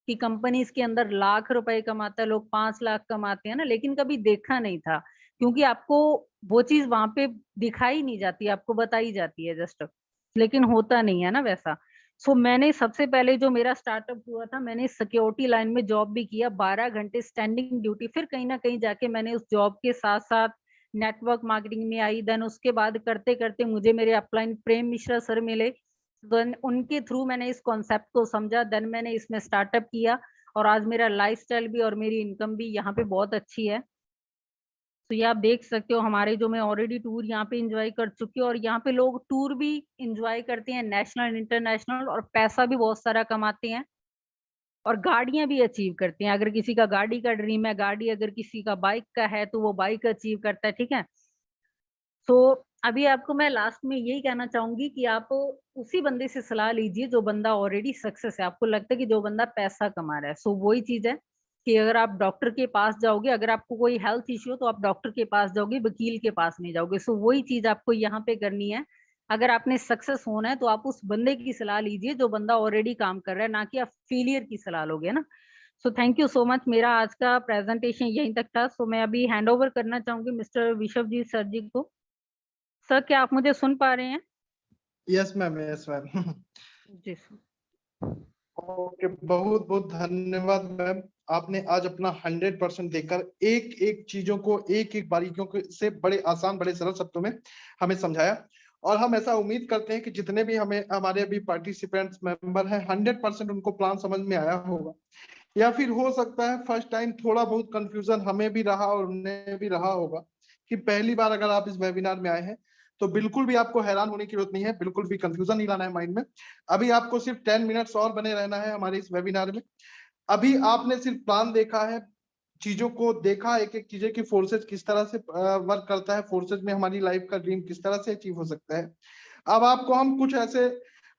कि कंपनीज़ के अंदर लाख रुपए कमाता है, लोग 5 लाख कमाते हैं ना, लेकिन कभी देखा नहीं था। क्योंकि आपको वो चीज़ वहाँ पे दिखाई नहीं जाती, आपको बताई जाती है जस्ट, लेकिन होता नहीं है ना वैसा। सो मैंने सबसे पहले जो मेरा स्टार्टअप हुआ था, मैंने सिक्योरिटी लाइन में जॉब भी किया, 12 घंटे स्टैंडिंग ड्यूटी, फिर कहीं न कहीं जाके मैंने उस जॉब के साथ-साथ नेटवर्क मार्केटिंग में आई, देन उसके बाद करते-करते मुझे मेरे अपलाइन प्रेम मिश्रा सर मिले, देन उनके थ्रू मैंने इस कॉन्सेप्ट को समझा, देन मैंने इसमें स्टार्टअप किया और आज मेरा लाइफ़स्टाइल भी और मेरी इनकम भी यहाँ पे बहुत अच्छी है। तो ये आप देख सकते हो हमारे जो मैं ऑलरेडी टूर यहाँ पे एन्जॉय कर चुकी हूँ और यहाँ पे लोग टूर भी एन्जॉय करते हैं, नेशनल, इंटरनेशनल, और पैसा भी बहुत सारा कमाते हैं और गाड़ियाँ भी अचीव करते हैं। अगर किसी का गाड़ी का ड्रीम है, गाड़ी अगर किसी का बाइक का है, तो वो बाइक अचीव करता है, ठीक है? तो अभी आपको मैं लास्ट में यही कहना चाहूँगी कि आप उसी बंदे से सलाह लीजिए जो बंदा ऑलरेडी सक्सेस है। आपको लगता है कि जो बंदा पैसा कमा रहा है। सो वही चीज़ है कि अगर आप डॉक्टर के पास जाओगे, अगर आपको कोई हेल्थ इश्यू है तो आप डॉक्टर के पास जाओगे, वकील के पास नहीं जाओगे। सो वही चीज़ आपको यहाँ पे करनी है। अगर आपने सक्सेस होना है तो आप उस बंदे की सलाह लीजिए जो बंदा ऑलरेडी काम कर रहा है, ना कि आप फेलियर की सलाह लोगे, है ना? So thank you so much. मेरा आज का प्रेज़ेंटेशन यहीं तक था। सो मैं अभी हैंड ओवर करना चाहूँगी मिस्टर विश्वजीत सर जी को। सर, क्या आप मुझे सुन पा रहे हैं? Yes ma'am, yes ma'am. जी सर। ओके, बहुत बहुत धन्यवाद मैम। आपने आज अपना 100% देकर एक एक चीजों को, एक एक बारीकियों को से बड़े आसान, बड़े सरल शब्दों में हमें समझाया। और हम ऐसा उम्मीद करते हैं कि जितने भी हमारे अभी पार्टिसिपेंट्स मेंबर हैं, 100% उनको प्लान समझ में आया होगा। या फिर हो सकता है फर्स्ट टाइम थोड़ा बहुत कंफ्यूजन हमें भी रहा और उन्हें भी रहा होगा कि पहली बार अगर आप इस वेबिनार में आए हैं, तो बिल्कुल भी आपको हैरान होने की जरूरत नहीं है, बिल्कुल भी कंफ्यूजन नहीं लाना है माइंड में। अभी आपको सिर्फ 10 मिनट्स और बने रहना है हमारे इस वेबिनार में। अभी आपने सिर्फ प्लान देखा है, चीजों को देखा, एक एक चीजें की फोर्सेज किस तरह से वर्क करता है, फोर्सेज में हमारी लाइफ का ड्रीम किस तरह से अचीव हो सकता है। अब आपको हम कुछ ऐसे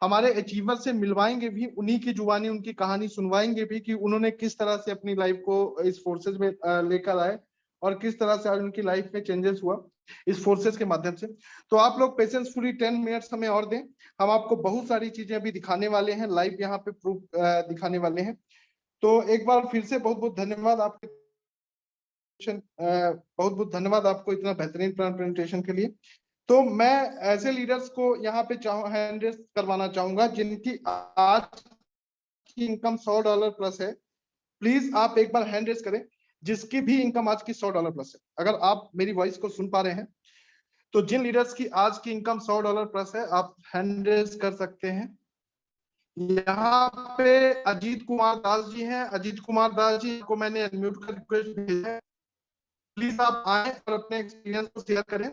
हमारे अचीवर से मिलवाएंगे भी, उन्हीं की जुबानी उनकी कहानी सुनवाएंगे भी कि उन्होंने किस तरह से अपनी लाइफ को इस फोर्सेज में लेकर आए और किस तरह से आज उनकी लाइफ में चेंजेस हुआ इस फोर्सेज के माध्यम से। तो आप लोग पेशेंसफुली 10 मिनट्स हमें और दें। हम आपको बहुत सारी चीजें अभी दिखाने वाले हैं, लाइव यहाँ पे प्रूफ दिखाने वाले हैं। तो एक बार फिर से बहुत बहुत धन्यवाद आपके बहुत बहुत धन्यवाद आपको इतना बेहतरीन प्रेजेंटेशन के लिए। तो मैं ऐसे लीडर्स को यहाँ पे हैंड रेज करवाना चाहूंगा जिनकी आज की इनकम $100 प्लस है। प्लीज आप एक बार हैंड रेज करें जिसकी भी इनकम आज की $100 प्लस है। अगर आप मेरी वॉइस को सुन पा रहे हैं तो जिन लीडर्स की आज की इनकम $100 प्लस है आप हैंड रेज कर सकते हैं। यहाँ पे अजीत कुमार दास जी हैं। अजीत कुमार दास जी को मैंने अनम्यूट कर रिक्वेस्ट भेजा है। प्लीज आप आए और अपने एक्सपीरियंस को शेयर करें।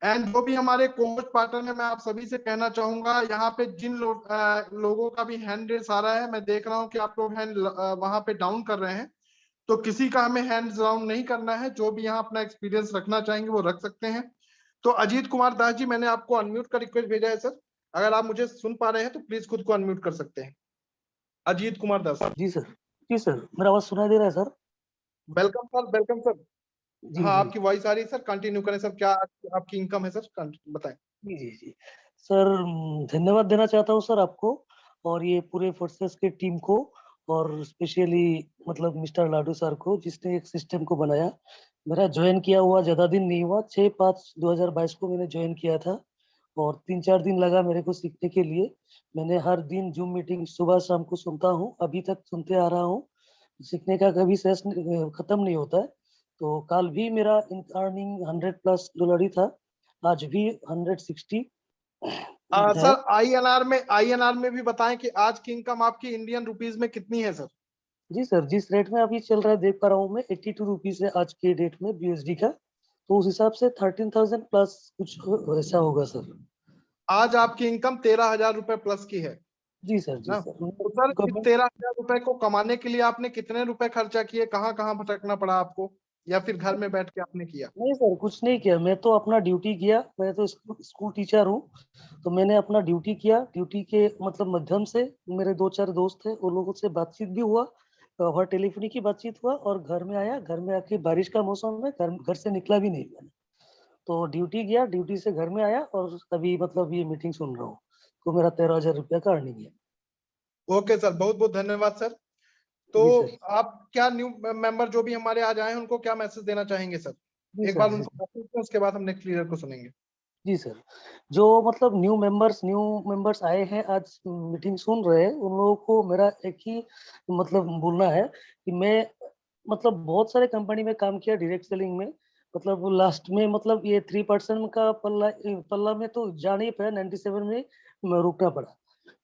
एंड जो भी हमारे कोच पार्टनर है, मैं आप सभी से कहना चाहूंगा यहाँ पे जिन लोगों का भी हैंड रेस आ रहा है, मैं देख रहा हूँ कि आप लोग हैंड वहां पे डाउन कर रहे हैं, तो किसी का हमें हैंड डाउन नहीं करना है। जो भी यहाँ अपना एक्सपीरियंस रखना चाहेंगे वो रख सकते हैं। तो अजीत कुमार दास जी, मैंने आपको अनम्यूट का रिक्वेस्ट भेजा है सर। अगर आप मुझे सुन पा रहे हैं तो प्लीज खुद को अनम्यूट कर सकते हैं। अजीत कुमार दास। जी सर, जी सर, मेरा आवाज सुनाई दे रहा है sir? Welcome sir, welcome sir. जी हाँ, जी आपकी वॉइस आ रही है सर। कंटिन्यू करें सर। क्या आपकी इनकम है सर, बताएं। जी जी जी सर, धन्यवाद देना चाहता हूँ सर आपको और ये पूरे फोर्सेस के टीम को, और स्पेशली मतलब मिस्टर लाडू सर को जिसने एक सिस्टम को बनाया। मेरा ज्वाइन किया हुआ ज़्यादा दिन नहीं हुआ, 6/5/2022 को मैंने ज्वाइन किया था और 3-4 दिन लगा मेरे को सीखने के लिए। मैंने हर दिन जूम मीटिंग सुबह शाम को सुनता हूँ, अभी तक सुनते आ रहा हूँ। सीखने का कभी सेस खत्म नहीं होता है। तो कल भी मेरा अर्निंग $100+ ही था, आज भी 160 है। सर आईएनआर में भी बताएं कि आज की इनकम आपकी इंडियन रुपीस में कितनी है सर। जी सर, जिस रेट में अभी चल रहा है देख पा रहा हूँ मैं, 82 रुपीज है आज के डेट में BUSD का, तो उस हिसाब से 13,000 प्लस कुछ ऐसा होगा सर। आज आपकी इनकम 13,000 रुपए प्लस की है जी सर, जी ना। सर। तो सर इस 13,000 रुपए को कमाने के लिए आपने कितने रुपए खर्चा किए, कहाँ कहाँ भटकना पड़ा आपको, या फिर घर में बैठ के आपने किया। नहीं सर, कुछ नहीं किया, मैं तो अपना ड्यूटी किया। मैं तो स्कूल टीचर हूँ, तो मैंने अपना ड्यूटी किया। ड्यूटी के मतलब माध्यम से मेरे 2-4 दोस्त थे, उन लोगों से बातचीत भी हुआ और टेलीफोनिक की बातचीत हुआ, और घर में आया। घर में आके बारिश का मौसम में घर से निकला भी नहीं मैंने, तो ड्यूटी गया, ड्यूटी से घर में आया और अभी मतलब ये मीटिंग सुन रहा हूँ। तो मेरा 13,000 रुपया का अर्निंग है। ओके सर, बहुत बहुत धन्यवाद सर। तो जी सर। आप क्या न्यू मेंबर जो भी हमारे आज आए हैं उनको क्या मैसेज देना चाहेंगे सर। जी एक सर, बार जी उनको मैसेज दें, उसके बाद हम नेक्स्ट लीडर को सुनेंगे। जी सर, जो मतलब न्यू मेंबर्स आए हैं आज मीटिंग सुन रहे हैं, उन लोगों को मेरा एक ही मतलब बोलना है कि मैं मतलब बहुत सारे कंपनी में काम किया डायरेक्ट सेलिंग में। मतलब लास्ट में मतलब ये 3% का पल्ला में तो जा नहीं पाया, 97 में रुकना पड़ा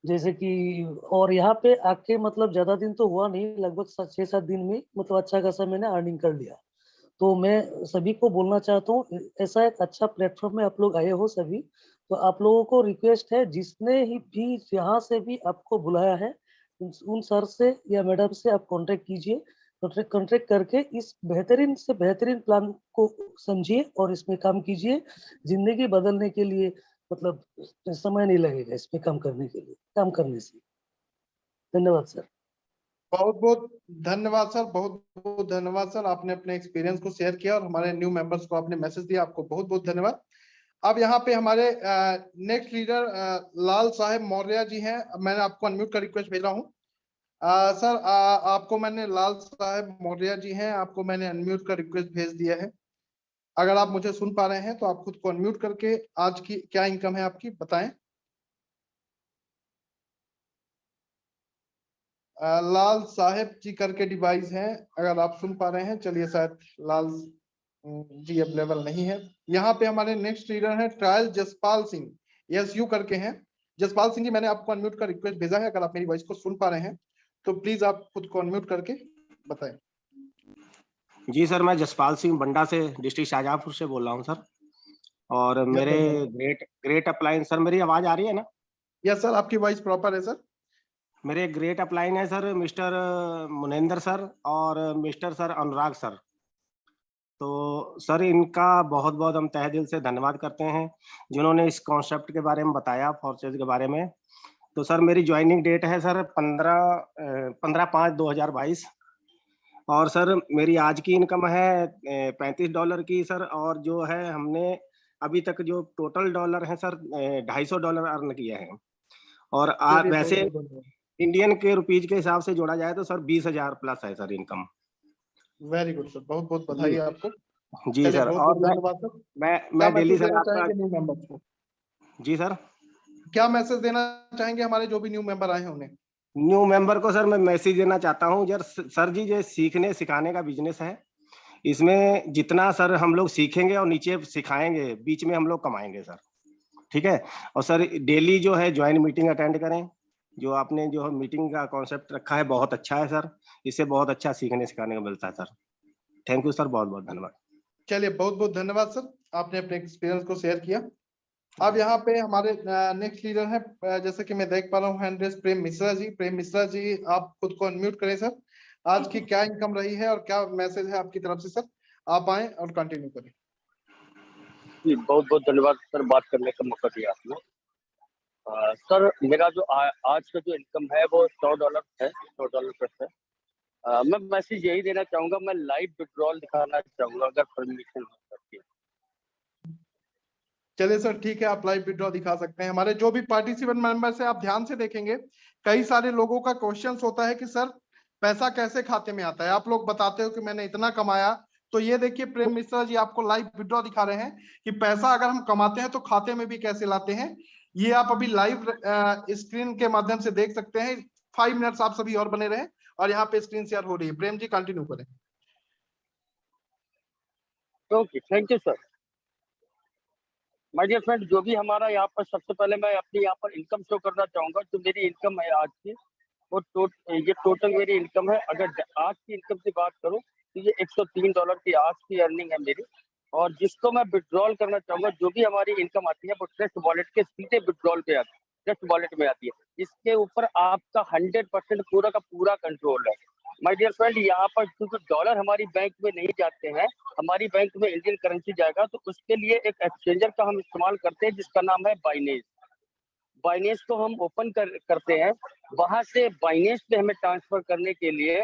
जैसे कि। और यहाँ पे आके मतलब ज्यादा दिन तो हुआ नहीं, लगभग 6-7 दिन में मतलब अच्छा खासा मैंने अर्निंग कर लिया। तो मैं सभी को बोलना चाहता हूँ, ऐसा एक अच्छा प्लेटफॉर्म में आप लोग आए हो सभी, तो आप लोगों को रिक्वेस्ट है, जिसने ही भी यहाँ से भी आपको बुलाया है, उन सर से या मैडम से आप कांटेक्ट कीजिए। कांटेक्ट करके इस बेहतरीन से बेहतरीन प्लान को समझिए और इसमें काम कीजिए। जिंदगी बदलने के लिए मतलब समय नहीं लगेगा इसमें काम करने के लिए, काम करने से। धन्यवाद सर। बहुत बहुत धन्यवाद सर, बहुत बहुत धन्यवाद सर। आपने अपने एक्सपीरियंस को शेयर किया और हमारे न्यू मेंबर्स को आपने मैसेज दिया, आपको बहुत बहुत धन्यवाद। अब यहाँ पे हमारे नेक्स्ट लीडर लाल साहेब मौर्य जी हैं। मैंने आपको अनम्यूट का रिक्वेस्ट भेजा हूँ। सर आपको मैंने लाल साहेब मौर्य जी हैं, आपको मैंने अनम्यूट का रिक्वेस्ट भेज दिया है। अगर आप मुझे सुन पा रहे हैं तो आप खुद को अनम्यूट करके आज की क्या इनकम है आपकी बताएं। लाल साहेब जी करके डिवाइस है, अगर आप सुन पा रहे हैं। चलिए, शायद लाल जी अवेलेबल नहीं है। यहाँ पे हमारे नेक्स्ट लीडर हैं ट्रायल जसपाल सिंह, SU करके हैं। जसपाल सिंह जी, मैंने आपको अनम्यूट का रिक्वेस्ट भेजा है। अगर आप मेरी वॉइस को सुन पा रहे हैं तो प्लीज आप खुद को अनम्यूट करके बताएं। जी सर, मैं जसपाल सिंह बंडा से, डिस्ट्रिक्ट शाहजहांपुर से बोल रहा हूँ सर। और मेरे ग्रेट अपलाइन सर, मेरी आवाज आ रही है ना? यस सर, आपकी वॉइस प्रॉपर है सर। मेरे ग्रेट अपलाइन है सर मिस्टर मुनेंद्र सर और मिस्टर सर अनुराग सर। तो सर इनका बहुत बहुत हम तहे दिल से धन्यवाद करते हैं जिन्होंने इस कॉन्सेप्ट के बारे में बताया, फोर्सेज के बारे में। तो सर मेरी ज्वाइनिंग डेट है सर 15/5/2022 और सर मेरी आज की इनकम है $35 की सर। और जो है हमने अभी तक जो टोटल डॉलर है सर $250 अर्न किया है। और वैसे इंडियन के रुपीज के हिसाब से जोड़ा जाए तो सर 20,000 प्लस है sir income. Very good sir, बहुत बहुत बधाई जी आपको। जी चलिए, सर। बहुत और बहुत धन्यवाद सर। मैं क्या डेली मैसेज सर देना आपका। चाहेंगे न्यू मेंबर्स को? जी सर। क्या मैसेज देना चाहेंगे हमारे जो भी न्यू मेंबर आए हैं उन्हें? न्यू मेंबर को सर मैं मैसेज देना चाहता हूँ यार, सर जी ये सीखने सिखाने का बिजनेस है। इसमें जितना सर हम लोग सीखेंगे और नीचे सिखाएंगे, बीच में हम लोग कमाएंगे सर। ठीक है। और सर डेली जो है ज्वाइन मीटिंग अटेंड करें। जो आपने जो मीटिंग का कॉन्सेप्ट रखा है बहुत अच्छा है सर। इससे बहुत अच्छा सीखने सिखाने को मिलता है सर। थैंक यू सर, बहुत बहुत धन्यवाद। चलिए, बहुत बहुत धन्यवाद सर, आपने अपने एक्सपीरियंस को शेयर किया। अब यहाँ पे हमारे नेक्स्ट लीडर है, जैसे कि मैं देख पा रहा हूँ हैंड रेज प्रेम मिश्रा जी। प्रेम मिश्रा जी, आप खुद को अनम्यूट करें सर। आज की क्या इनकम रही है और क्या मैसेज है आपकी तरफ से सर? आप आए और कंटिन्यू करें। जी, बहुत बहुत धन्यवाद सर, बात करने का मौका दिया आपने। सर, मेरा जो आज का जो इनकम है वो $100 है, $100 प्लस है। मैं मैसेज यही देना चाहूंगा, मैं लाइव विड्रॉल दिखाना चाहूंगा अगर परमिशन हो सकती है। चलिए सर, ठीक है, आप लाइव विड्रॉ दिखा सकते हैं। हमारे जो भी पार्टिसिपेंट मेंबर्स है, आप ध्यान से देखेंगे, कई सारे लोगों का क्वेश्चंस होता है कि सर पैसा कैसे खाते में आता है। आप लोग बताते हो कि मैंने इतना कमाया, तो ये देखिए प्रेम मिश्रा जी आपको लाइव विड्रॉ दिखा रहे हैं कि पैसा अगर हम कमाते हैं तो खाते में भी कैसे लाते हैं। ये आप अभी लाइव स्क्रीन के माध्यम से देख सकते हैं। 5 मिनट्स आप सभी और बने रहे और यहाँ पे स्क्रीन शेयर हो रही है। प्रेम जी कंटिन्यू करें। Okay, thank you sir. My dear friend, जो भी हमारा यहाँ पर, सबसे पहले मैं अपनी यहाँ पर इनकम शो करना चाहूंगा। जो मेरी इनकम है आज की, वो ये टोटल मेरी इनकम है। अगर आज की इनकम की बात करूं तो ये $103 की आज की अर्निंग है मेरी। और जिसको मैं विड्रॉल करना चाहूंगा, जो भी हमारी इनकम आती है वो ट्रस्ट वॉलेट के सीधे विड्रॉल पे आती है, ट्रस्ट वॉलेट में आती है। इसके ऊपर आपका 100% पूरा का पूरा कंट्रोल है। माय डियर फ्रेंड, यहाँ पर क्योंकि डॉलर हमारी बैंक में नहीं जाते हैं, हमारी बैंक में इंडियन करेंसी जाएगा, तो उसके लिए एक एक्सचेंजर का हम इस्तेमाल करते हैं जिसका नाम है बाइनेज। बाइनेज को हम ओपन करते हैं। वहां से बाइनेज पे हमें ट्रांसफर करने के लिए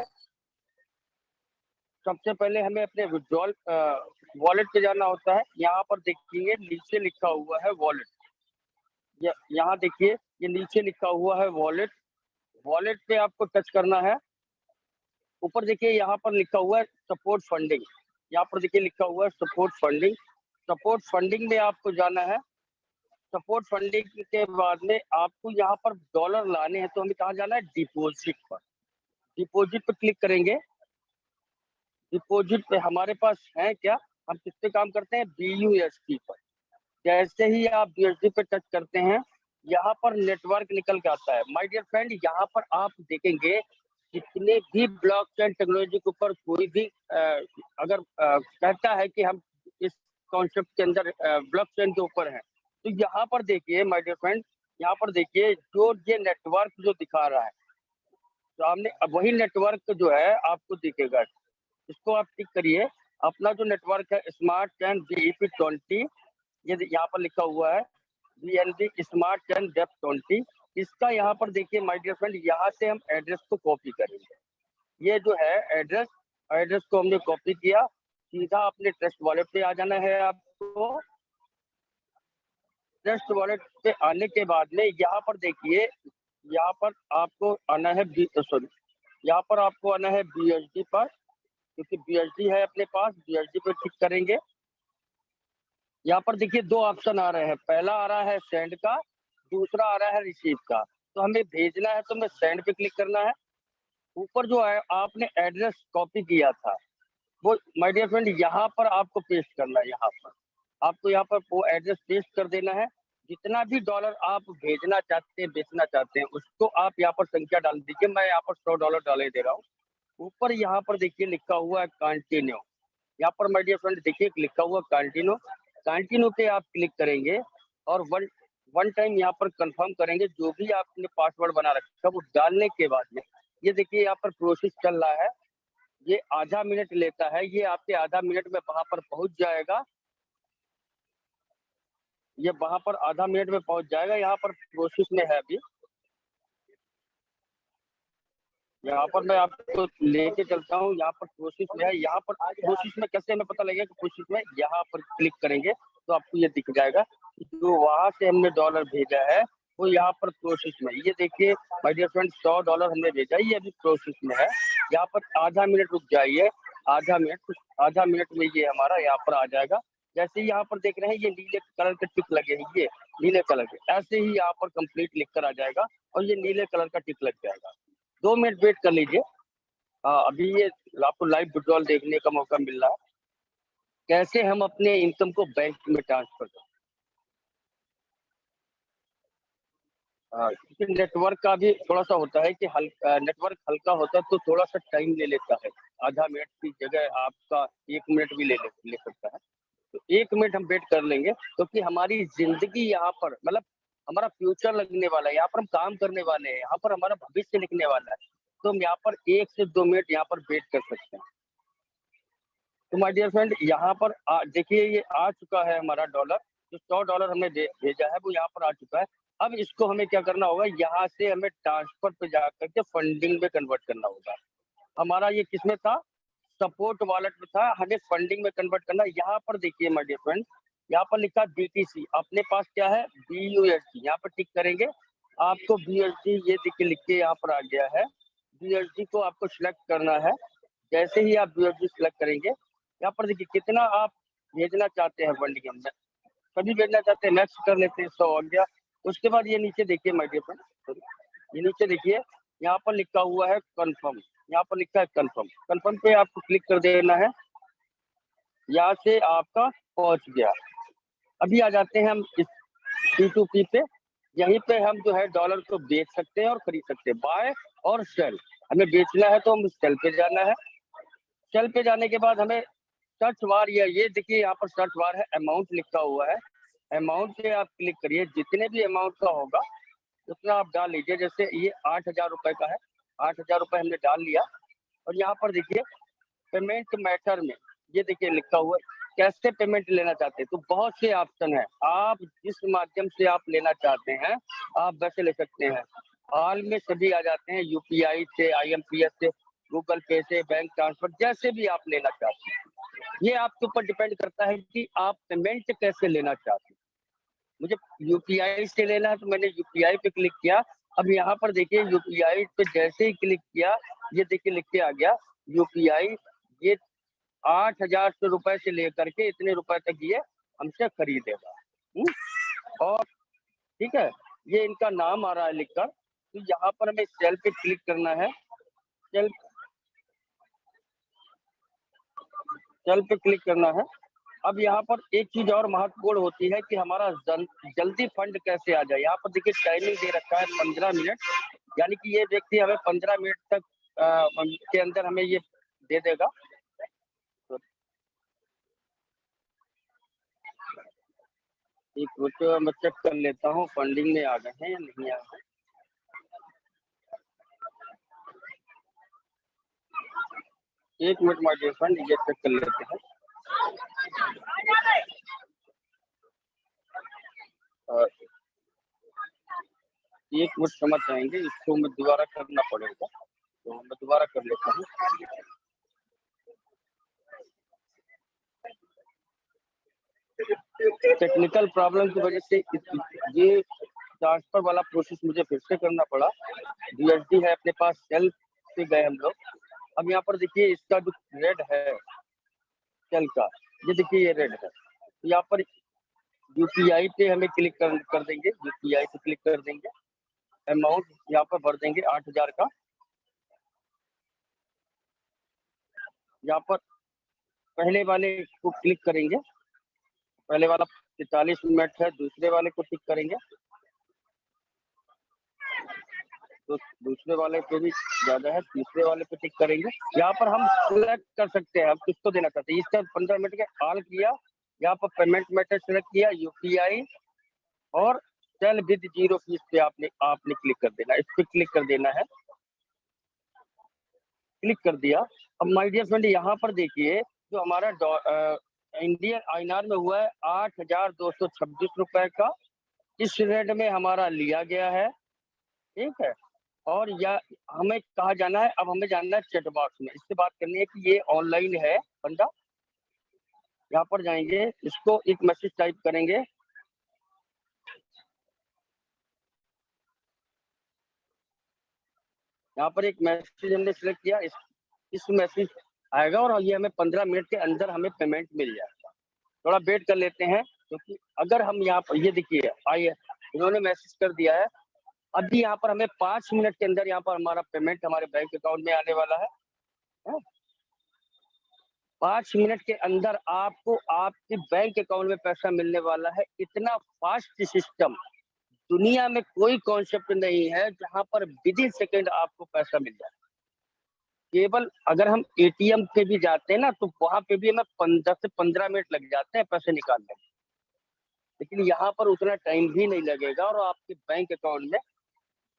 सबसे पहले हमें अपने विड्रॉल वॉलेट पे जाना होता है। यहाँ पर देखिए नीचे लिखा हुआ है वॉलेट। यहाँ देखिए ये नीचे लिखा हुआ है वॉलेट। वॉलेट पे आपको टच करना है। ऊपर देखिए यहाँ पर लिखा हुआ है सपोर्ट फंडिंग। यहाँ पर देखिए लिखा हुआ है सपोर्ट फंडिंग। सपोर्ट फंडिंग में आपको जाना है। सपोर्ट फंडिंग के बाद में आपको यहाँ पर डॉलर लाने हैं, तो हमें कहाँ जाना है? डिपॉजिट पर। डिपॉजिट पर क्लिक करेंगे। डिपॉजिट पे हमारे पास है क्या, हम किस पे काम करते हैं? BUSD पर। जैसे ही आप BUSD पे टच करते हैं, यहाँ पर नेटवर्क निकल के आता है। माय डियर फ्रेंड, यहाँ पर आप देखेंगे जितने भी ब्लॉकचेन टेक्नोलॉजी के ऊपर कोई भी अगर कहता है कि हम इस कॉन्सेप्ट के अंदर ब्लॉकचेन के ऊपर हैं, तो यहाँ पर देखिए माय डियर फ्रेंड, यहाँ पर देखिए जो ये नेटवर्क जो दिखा रहा है सामने, अब वही नेटवर्क जो है आपको दिखेगा। इसको आप टिक करिए। अपना जो नेटवर्क है स्मार्ट चैन BEP20, ये यहाँ पर लिखा हुआ है BNB स्मार्ट चैन DEP20। इसका यहाँ पर देखिए माय डियर फ्रेंड, यहाँ से हम एड्रेस को कॉपी करेंगे। ये जो है एड्रेस को हमने कॉपी किया। सीधा अपने ट्रस्ट वॉलेट पे आ जाना है आपको। ट्रस्ट वॉलेट पे आने के बाद में यहाँ पर देखिए, यहाँ पर आपको आना है यहाँ पर आपको आना है BUSD पर, क्योंकि BUSD है अपने पास। BUSD पे क्लिक करेंगे। यहाँ पर देखिए दो ऑप्शन आ रहे हैं। पहला आ रहा है सेंड का, दूसरा आ रहा है रिसीव का। तो हमें भेजना है तो हमें सेंड पे क्लिक करना है। ऊपर जो है आपने एड्रेस कॉपी किया था, वो माय डियर फ्रेंड यहाँ पर आपको पेस्ट करना है। यहाँ पर आपको यहाँ पर वो एड्रेस पेस्ट कर देना है। जितना भी डॉलर आप भेजना चाहते हैं, बेचना चाहते हैं, उसको आप यहाँ पर संख्या डाल दीजिए। मैं यहाँ पर $100 डाले दे रहा हूँ। ऊपर यहाँ पर देखिए लिखा हुआ है कंटिन्यू। यहाँ पर माय डियर फ्रेंड देखिए लिखा हुआ कंटिन्यू। कंटिन्यू पे आप क्लिक करेंगे और वन टाइम यहाँ पर कंफर्म करेंगे। जो भी आपने पासवर्ड बना रखा वो डालने के बाद में ये देखिए यहाँ पर प्रोसेस चल रहा है। ये आधा मिनट लेता है। ये आपके आधा मिनट में वहां पर पहुंच जाएगा। ये वहां पर आधा मिनट में पहुंच जाएगा। यहाँ पर प्रोसेस में है अभी। यहाँ पर मैं आपको लेके चलता हूँ। यहाँ पर प्रोसेस में है। यहाँ पर प्रोसेस में कैसे हमें पता लगेगा कि प्रोसेस में? यहाँ पर क्लिक करेंगे तो आपको ये दिख जाएगा जो वहां से हमने डॉलर भेजा है वो यहाँ पर प्रोसेस में। ये देखिए माय डियर फ्रेंड $100 हमने भेजा, ये अभी प्रोसेस में है। यहाँ पर आधा मिनट रुक जाइए। आधा मिनट में ये हमारा यहाँ पर आ जाएगा। जैसे ही यहाँ पर देख रहे हैं ये नीले कलर के टिक लगे हैं, ये नीले कलर के, ऐसे ही यहाँ पर कंप्लीट लिख कर आ जाएगा और ये नीले कलर का टिक लग जाएगा। 2 मिनट वेट कर लीजिए। अभी ये आपको लाइव विड्रॉल देखने का मौका मिल रहा है, कैसे हम अपने इनकम को बैंक में ट्रांसफर करें। क्योंकि नेटवर्क का भी थोड़ा सा होता है कि नेटवर्क हल्का होता है तो थोड़ा सा टाइम ले लेता है। आधा मिनट की जगह आपका 1 मिनट भी ले सकता है। तो 1 मिनट हम वेट कर लेंगे, क्योंकि हमारी जिंदगी यहाँ पर मतलब हमारा फ्यूचर लगने वाला है, यहाँ पर हम काम करने वाले हैं, यहाँ पर हमारा भविष्य लिखने वाला है। तो हम यहाँ पर 1 से 2 मिनट यहाँ पर वेट कर सकते हैं। तो माय डियर फ्रेंड, यहाँ पर देखिए ये आ चुका है हमारा डॉलर, जो $100 हमने भेजा है वो यहाँ पर आ चुका है। अब इसको हमें क्या करना होगा, यहाँ से हमें ट्रांसफर पे जा करके फंडिंग में कन्वर्ट करना होगा। हमारा ये किसमें था, सपोर्ट वॉलेट में था, हमें फंडिंग में कन्वर्ट करना। यहाँ पर देखिए माय डियर फ्रेंड, यहाँ पर लिखा BTC, अपने पास क्या है BUSD, यहाँ पर टिक करेंगे। आपको BUSD ये देखिए लिख के यहाँ पर आ गया है, BUSD को आपको सिलेक्ट करना है। जैसे ही आप BUSD सिलेक्ट करेंगे, यहाँ पर देखिए कितना आप भेजना चाहते हैं फंडिंग में, कभी भेजना चाहते हैं मैक्स कर लेते हैं, 100 हो गया। उसके बाद ये नीचे देखिए माय डियर फ्रेंड, ये नीचे देखिए यहाँ पर लिखा हुआ है कंफर्म, यहाँ पर लिखा है कंफर्म पे आपको क्लिक कर देना है। यहाँ से आपका पहुंच गया। अभी आ जाते हैं हम इस P2P पे। यहीं पे हम जो है डॉलर को बेच सकते हैं और खरीद सकते हैं, बाय और सेल। हमें बेचना है तो हम सेल पे जाना है। सेल पे जाने के बाद हमें सर्च बार, ये देखिए यहाँ पर सर्च बार है, अमाउंट लिखा हुआ है। अमाउंट पे आप क्लिक करिए, जितने भी अमाउंट का होगा उतना आप डाल लीजिए। जैसे ये 8,000 रुपए का है, 8,000 रुपए हमने डाल लिया। और यहाँ पर देखिए पेमेंट मैटर में ये देखिए लिखा हुआ है कैसे पेमेंट लेना चाहते हैं। तो बहुत से ऑप्शन है, आप जिस माध्यम से आप लेना चाहते हैं आप वैसे ले सकते हैं। हाल में सभी आ जाते हैं, UPI से, IMPS से, गूगल पे से, बैंक ट्रांसफर, जैसे भी आप लेना चाहते हैं। ये आपके ऊपर डिपेंड करता है कि आप पेमेंट कैसे लेना चाहते हैं। मुझे UPI से लेना है तो मैंने UPI पे क्लिक किया। अब यहाँ पर देखिए UPI पे जैसे ही क्लिक किया, ये देखिए लिख के आ गया UPI, ये 8,000 रुपए से लेकर के इतने रुपए तक ये हमसे खरीदेगा। और ठीक है, ये इनका नाम आ रहा है लिखकर। तो यहाँ पर हमें सेल पे क्लिक करना है। सेल पे क्लिक करना है। अब यहाँ पर एक चीज और महत्वपूर्ण होती है कि हमारा जल्दी फंड कैसे आ जाए। यहाँ पर देखिए टाइमिंग दे रखा है 15 मिनट, यानी कि ये व्यक्ति हमें 15 मिनट तक के अंदर हमें ये दे देगा। एक मिनट मैं चेक कर लेता हूँ फंडिंग में आ गए हैं या नहीं आ गए। एक मिनट माय डियर फ्रेंड, ये चेक कर लेते हैं। एक मिनट समझ जाएंगे, इसको मैं दोबारा करना पड़ेगा, तो मैं दोबारा कर लेता हूँ। टेक्निकल प्रॉब्लम की वजह से ये ट्रांसफर वाला प्रोसेस मुझे फिर से करना पड़ा। BUSD है अपने पास, सेल से गए हम लोग। अब यहाँ पर देखिए इसका जो रेड है सेल का, ये देखिए ये रेड है। तो यहाँ पर UPI पे हमें क्लिक कर देंगे, UPI पे क्लिक कर देंगे। अमाउंट यहाँ पर भर देंगे 8,000 का। यहाँ पर पहले वाले को क्लिक करेंगे, पहले वाला 43 मिनट है, दूसरे वाले को टिक करेंगे तो दूसरे वाले पे भी ज्यादा है, तीसरे वाले पे टिक करेंगे। यहाँ पर हम सिलेक्ट कर सकते हैं हम किसको देना चाहते हैं। इसका 15 मिनट के ऑल किया, यहाँ पर पेमेंट मेथड सिलेक्ट किया UPI और सेल विद 0 फीस पे आपने क्लिक कर देना, इस पे क्लिक कर देना है। क्लिक कर दिया। अब माय डियर फ्रेंड यहाँ पर देखिए जो हमारा इंडियन INR में हुआ है 8,226 रुपए का, इस रेट में हमारा लिया गया है। ठीक है, और या हमें कहा जाना है, अब हमें जानना है चैट बॉक्स में, इससे बात करनी है कि ये ऑनलाइन है बंदा। यहाँ पर जाएंगे, इसको एक मैसेज टाइप करेंगे। यहाँ पर एक मैसेज हमने सिलेक्ट किया, इस मैसेज आएगा और ये हमें 15 मिनट के अंदर हमें पेमेंट मिल जाएगा। थोड़ा वेट कर लेते हैं, क्योंकि अगर हम यहाँ पर ये देखिए आइए इन्होंने मैसेज कर दिया है, अभी यहाँ पर हमें 5 मिनट के अंदर यहाँ पर हमारा पेमेंट हमारे बैंक अकाउंट में आने वाला है। 5 मिनट के अंदर आपको आपके बैंक अकाउंट में पैसा मिलने वाला है। इतना फास्ट सिस्टम दुनिया में कोई कॉन्सेप्ट नहीं है जहां पर विद इन सेकेंड आपको पैसा मिल जाए। केवल अगर हम एटीएम पे भी जाते हैं ना, तो वहां पे भी हमें 10 से 15 मिनट लग जाते हैं पैसे निकालने में, लेकिन यहाँ पर उतना टाइम भी नहीं लगेगा और आपके बैंक अकाउंट में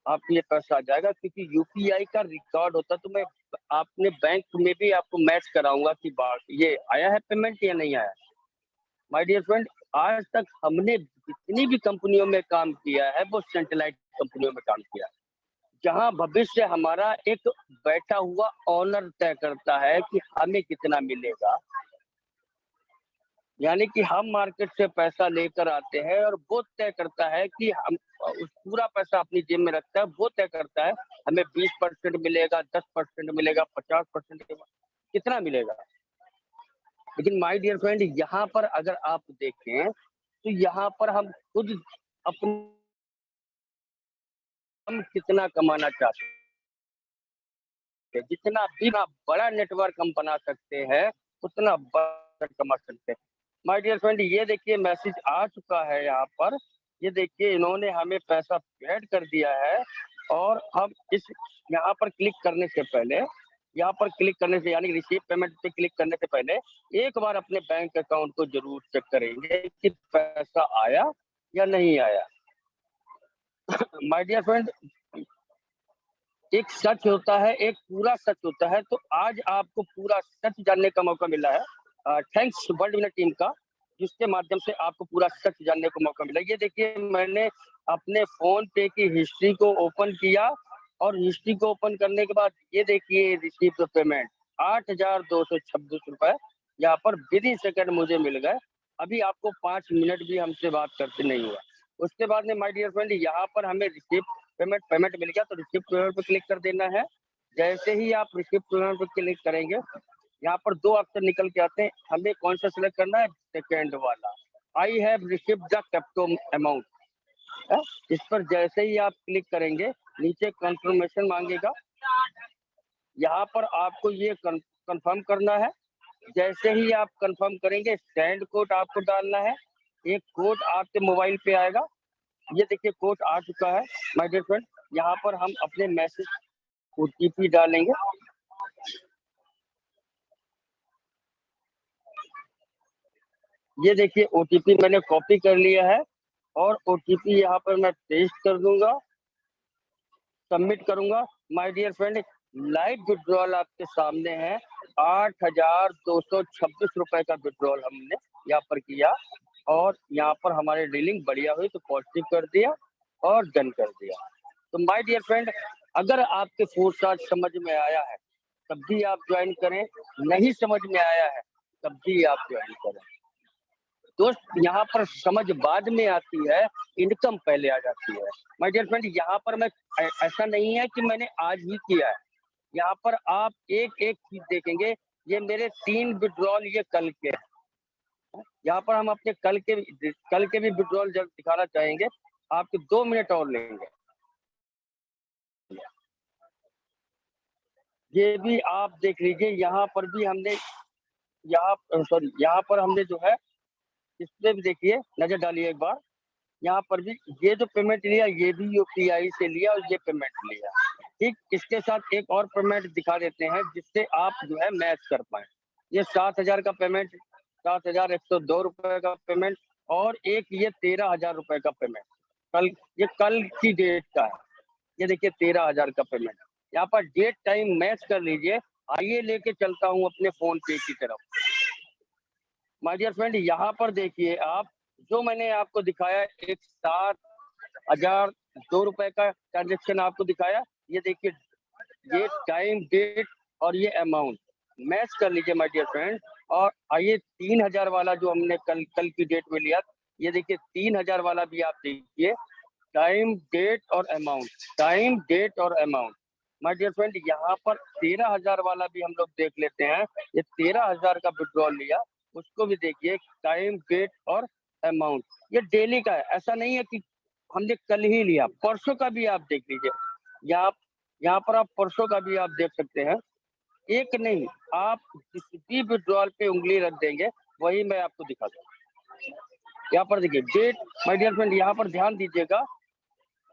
आपके ये पैसा आ जाएगा, क्योंकि यूपीआई का रिकॉर्ड होता है। तो मैं आपने बैंक में भी आपको मैच कराऊंगा कि ये आया है पेमेंट या नहीं आया। माय डियर फ्रेंड, आज तक हमने जितनी भी कंपनियों में काम किया है वो सेंट्रलाइज कंपनियों में काम किया है, जहां भविष्य हमारा एक बैठा हुआ ऑनर तय करता है कि हमें कितना मिलेगा। यानी कि हम मार्केट से पैसा लेकर आते हैं और वो तय करता है कि हम पूरा पैसा अपनी जेब में रखता है, वो तय करता है हमें 20% मिलेगा, 10% मिलेगा, 50% कितना मिलेगा। लेकिन माय डियर फ्रेंड, यहाँ पर अगर आप देखें तो यहाँ पर हम खुद हम कितना कमाना चाहते हैं, जितना भी बड़ा नेटवर्क हम बना सकते हैं उतना बड़ा कमा सकते हैं। माय डियर फ्रेंड, ये देखिए मैसेज आ चुका है यहाँ पर, ये देखिए इन्होंने हमें पैसा ऐड कर दिया है। और हम इस यहाँ पर क्लिक करने से पहले, यहाँ पर क्लिक करने से यानी रिसीव पेमेंट पे क्लिक करने से पहले एक बार अपने बैंक अकाउंट को जरूर चेक करेंगे कि पैसा आया या नहीं आया। माय डियर फ्रेंड, एक सच होता है, एक पूरा सच होता है। तो आज आपको पूरा सच जानने का मौका मिला है। थैंक्स वर्ल्ड विनर टीम का, जिसके माध्यम से आपको पूरा सच जानने का मौका मिला। ये देखिए मैंने अपने फोन पे की हिस्ट्री को ओपन किया और हिस्ट्री को ओपन करने के बाद ये देखिए रिसीव पेमेंट 8,226 रुपए यहाँ पर विद इन सेकंड मुझे मिल गए। अभी आपको 5 मिनट भी हमसे बात करते नहीं हुआ। उसके बाद में माय डियर फ्रेंड, यहाँ पर हमें रिसीव पेमेंट मिल गया, तो रिसीव पेमेंट पे क्लिक कर देना है। जैसे ही आप रिसीव पेमेंट पे क्लिक करेंगे, यहाँ पर 2 ऑप्शन निकल के आते हैं, हमें कौन सा सिलेक्ट करना है, सेकेंड वाला, आई हैव रिसीव्ड द कैप्टो अमाउंट। इस पर जैसे ही आप क्लिक करेंगे नीचे कंफर्मेशन मांगेगा, यहाँ पर आपको ये कंफर्म करना है। जैसे ही आप कंफर्म करेंगे सेंड कोड आपको डालना है, एक कोड आपके मोबाइल पे आएगा। ये देखिए कोड आ चुका है माय डियर फ्रेंड। यहाँ पर हम अपने मैसेज ओटीपी डालेंगे। ये देखिए ओटीपी मैंने कॉपी कर लिया है और ओटीपी यहाँ पर मैं पेस्ट कर दूंगा, सबमिट करूंगा। My dear friend, live withdrawal आपके सामने है। 8,226 रुपए का विड्रॉल हमने यहाँ पर किया और यहाँ पर हमारे डीलिंग बढ़िया हुई तो पॉजिटिव कर दिया और डन कर दिया। तो माय डियर फ्रेंड, अगर आपके फोर्स आज समझ में आया है तब भी आप ज्वाइन करें, नहीं समझ में आया है तब भी आप ज्वाइन करें। दोस्त, यहाँ पर समझ बाद में आती है, इनकम पहले आ जाती है। माय डियर फ्रेंड, यहाँ पर मैं ऐसा नहीं है कि मैंने आज ही किया है, यहाँ पर आप एक एक चीज देखेंगे। ये मेरे 3 विड्रॉल ये कल के हैं। यहाँ पर हम अपने कल के भी विड्रॉल जब दिखाना चाहेंगे, आपके 2 मिनट और लेंगे। ये भी आप देख लीजिए, यहाँ पर भी हमने यहाँ पर हमने जो है इसमें भी देखिए, नजर डालिए एक बार। यहाँ पर भी ये जो पेमेंट लिया ये भी यूपीआई से लिया और ये पेमेंट लिया। ठीक, इसके साथ एक और पेमेंट दिखा देते हैं जिससे आप जो है मैच कर पाए। ये 7,000 का पेमेंट, 7,102 रुपए का पेमेंट और एक ये 13,000 रुपए का पेमेंट ये कल की डेट का है। ये देखिए 13,000 का पेमेंट। यहाँ पर डेट टाइम मैच कर लीजिए। आइए लेके चलता हूँ अपने फोन पे की तरफ। माय डियर फ्रेंड, यहाँ पर देखिए आप, जो मैंने आपको दिखाया एक 7,002 रुपए का ट्रांजेक्शन आपको दिखाया। ये देखिए ये टाइम, डेट और ये अमाउंट मैच कर लीजिए माय डियर फ्रेंड। और आइए 3,000 वाला जो हमने कल की डेट में लिया, ये देखिए 3,000 वाला भी आप देखिए, टाइम, डेट और अमाउंट, टाइम, डेट और अमाउंट। माय डियर फ्रेंड, यहाँ पर 13,000 वाला भी हम लोग देख लेते हैं। ये 13,000 का विड्रॉल लिया, उसको भी देखिए, टाइम, डेट और अमाउंट। ये डेली का है, ऐसा नहीं है कि हमने कल ही लिया, परसों का भी आप देख लीजिए। यहाँ पर आप परसों का भी आप देख सकते हैं। एक नहीं, आप जिस भी विड्रॉल पे उंगली रख देंगे वही मैं आपको दिखा दूंगा। यहाँ पर देखिए डेट, माय डियर फ्रेंड, यहाँ पर ध्यान दीजिएगा।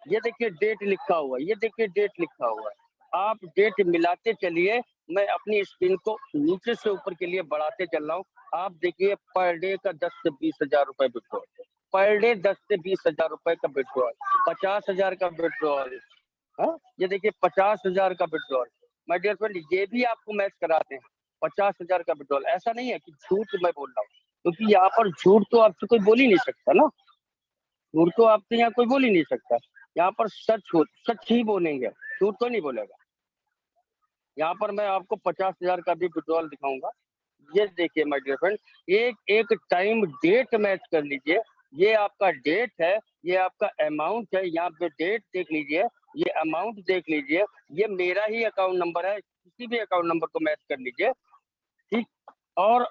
ये देखिए डेट लिखा हुआ है, ये देखिए डेट लिखा हुआ है। आप डेट मिलाते चलिए, मैं अपनी स्क्रीन को नीचे से ऊपर के लिए बढ़ाते चल रहा हूँ। आप देखिए पर डे का 10 से 20,000 रुपए विड्रॉल, पर डे 10 से 20,000 रुपए का विड्रॉल, 50,000 का विड्रॉल। हाँ, ये देखिए 50,000 का विड्रॉल। माय डियर फ्रेंड, ये भी आपको मैच कराते हैं, 50,000 का विड्रॉल। ऐसा नहीं है कि झूठ मैं बोल रहा हूँ, क्योंकि यहाँ पर झूठ तो आपसे कोई बोल ही नहीं सकता ना, झूठ तो आपसे यहाँ कोई बोल ही नहीं सकता। यहाँ पर सच ही बोलेंगे, झूठ तो नहीं बोलेगा। यहाँ पर मैं आपको 50,000 का भी विड्रॉल दिखाऊंगा। ये देखिए माय डियर फ्रेंड, एक टाइम डेट मैच कर लीजिए। ये आपका डेट है, ये आपका अमाउंट है। यहाँ पे डेट देख लीजिए, ये अमाउंट देख लीजिए। ये मेरा ही अकाउंट नंबर है, किसी भी अकाउंट नंबर को मैच कर लीजिए, ठीक। और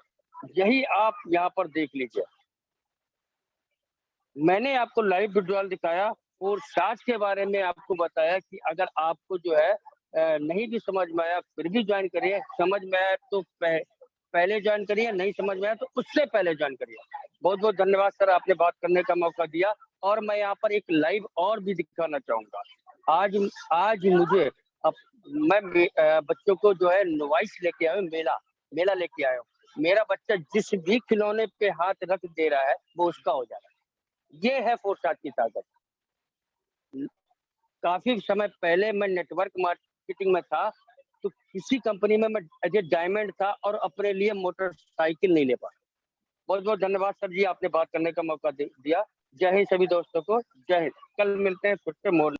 यही आप यहाँ पर देख लीजिए, मैंने आपको लाइव विड्रॉल दिखाया और चार्ज के बारे में आपको बताया कि अगर आपको जो है नहीं भी समझ में आया फिर भी ज्वाइन करिए, समझ में आया तो पहले ज्वाइन करिए, नहीं समझ में आया तो उससे पहले ज्वाइन करिए। बहुत बहुत धन्यवाद सर, आपने बात करने का मौका दिया। और मैं यहाँ पर एक लाइव और भी दिखाना चाहूंगा। आज मुझे मैं बच्चों को जो है नोवाइस लेके आया हूँ, मेला लेके आया हूँ। मेरा बच्चा जिस भी खिलौने पे हाथ रख दे रहा है वो उसका हो जा रहा है। ये है फोरसाट की ताकत। काफी समय पहले मैं नेटवर्क मार्केटिंग में था, तो किसी कंपनी में मैं एज ए डायमंड था और अपने लिए मोटरसाइकिल नहीं ले पाया। बहुत बहुत धन्यवाद सर जी, आपने बात करने का मौका दिया। जय हिंद सभी दोस्तों को, जय हिंद। कल मिलते हैं फिर से मोर।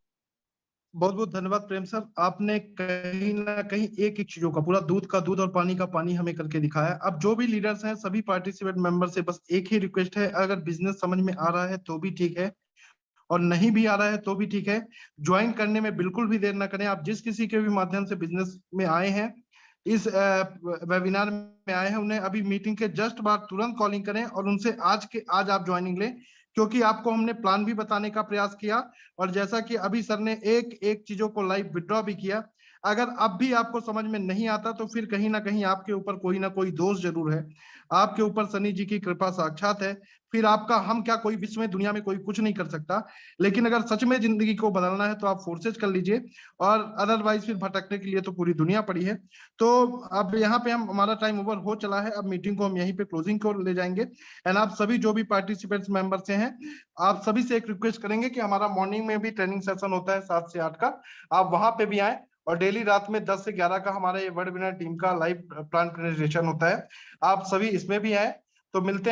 बहुत बहुत धन्यवाद प्रेम सर, आपने कहीं ना कहीं एक एक चीजों का, पूरा दूध का दूध और पानी का पानी हमें करके दिखाया। अब जो भी लीडर्स हैं, सभी पार्टिसिपेंट मेंबर से बस एक ही रिक्वेस्ट है, अगर बिजनेस समझ में आ रहा है तो भी ठीक है, और नहीं भी आ रहा है तो भी ठीक है, ज्वाइन करने में बिल्कुल भी देर ना करें। आप जिस किसी के भी माध्यम से बिजनेस में आए हैं, इस वेबिनार में आए हैं, उन्हें अभी मीटिंग के जस्ट बाद तुरंत कॉलिंग करें और उनसे आज आप ज्वाइनिंग लें, क्योंकि आपको हमने प्लान भी बताने का प्रयास किया। और जैसा कि अभी सर ने एक एक चीजों को लाइव विड्रॉ भी किया, अगर अब भी आपको समझ में नहीं आता तो फिर कहीं ना कहीं आपके ऊपर कोई ना कोई दोष जरूर है, आपके ऊपर शनि जी की कृपा साक्षात है। फिर आपका हम क्या, कोई विश्व में दुनिया में कोई कुछ नहीं कर सकता। लेकिन अगर सच में जिंदगी को बदलना है तो आप फोर्सेज कर लीजिए, और अदरवाइज फिर भटकने के लिए तो पूरी दुनिया पड़ी है। तो अब यहाँ पे हमारा टाइम ओवर हो चला है, अब मीटिंग को हम यहीं पे क्लोजिंग को ले जाएंगे। एंड आप सभी जो भी पार्टिसिपेंट्स मेंबर से हैं, आप सभी से एक रिक्वेस्ट करेंगे कि हमारा मॉर्निंग में भी ट्रेनिंग सेशन होता है 7 से 8 का, आप वहां पे भी आए। और डेली रात में 10 से 11 का हमारा ये वेबिनार टीम का लाइव प्लान प्रेजेंटेशन होता है, आप सभी इसमें भी आए। तो मिलते हैं।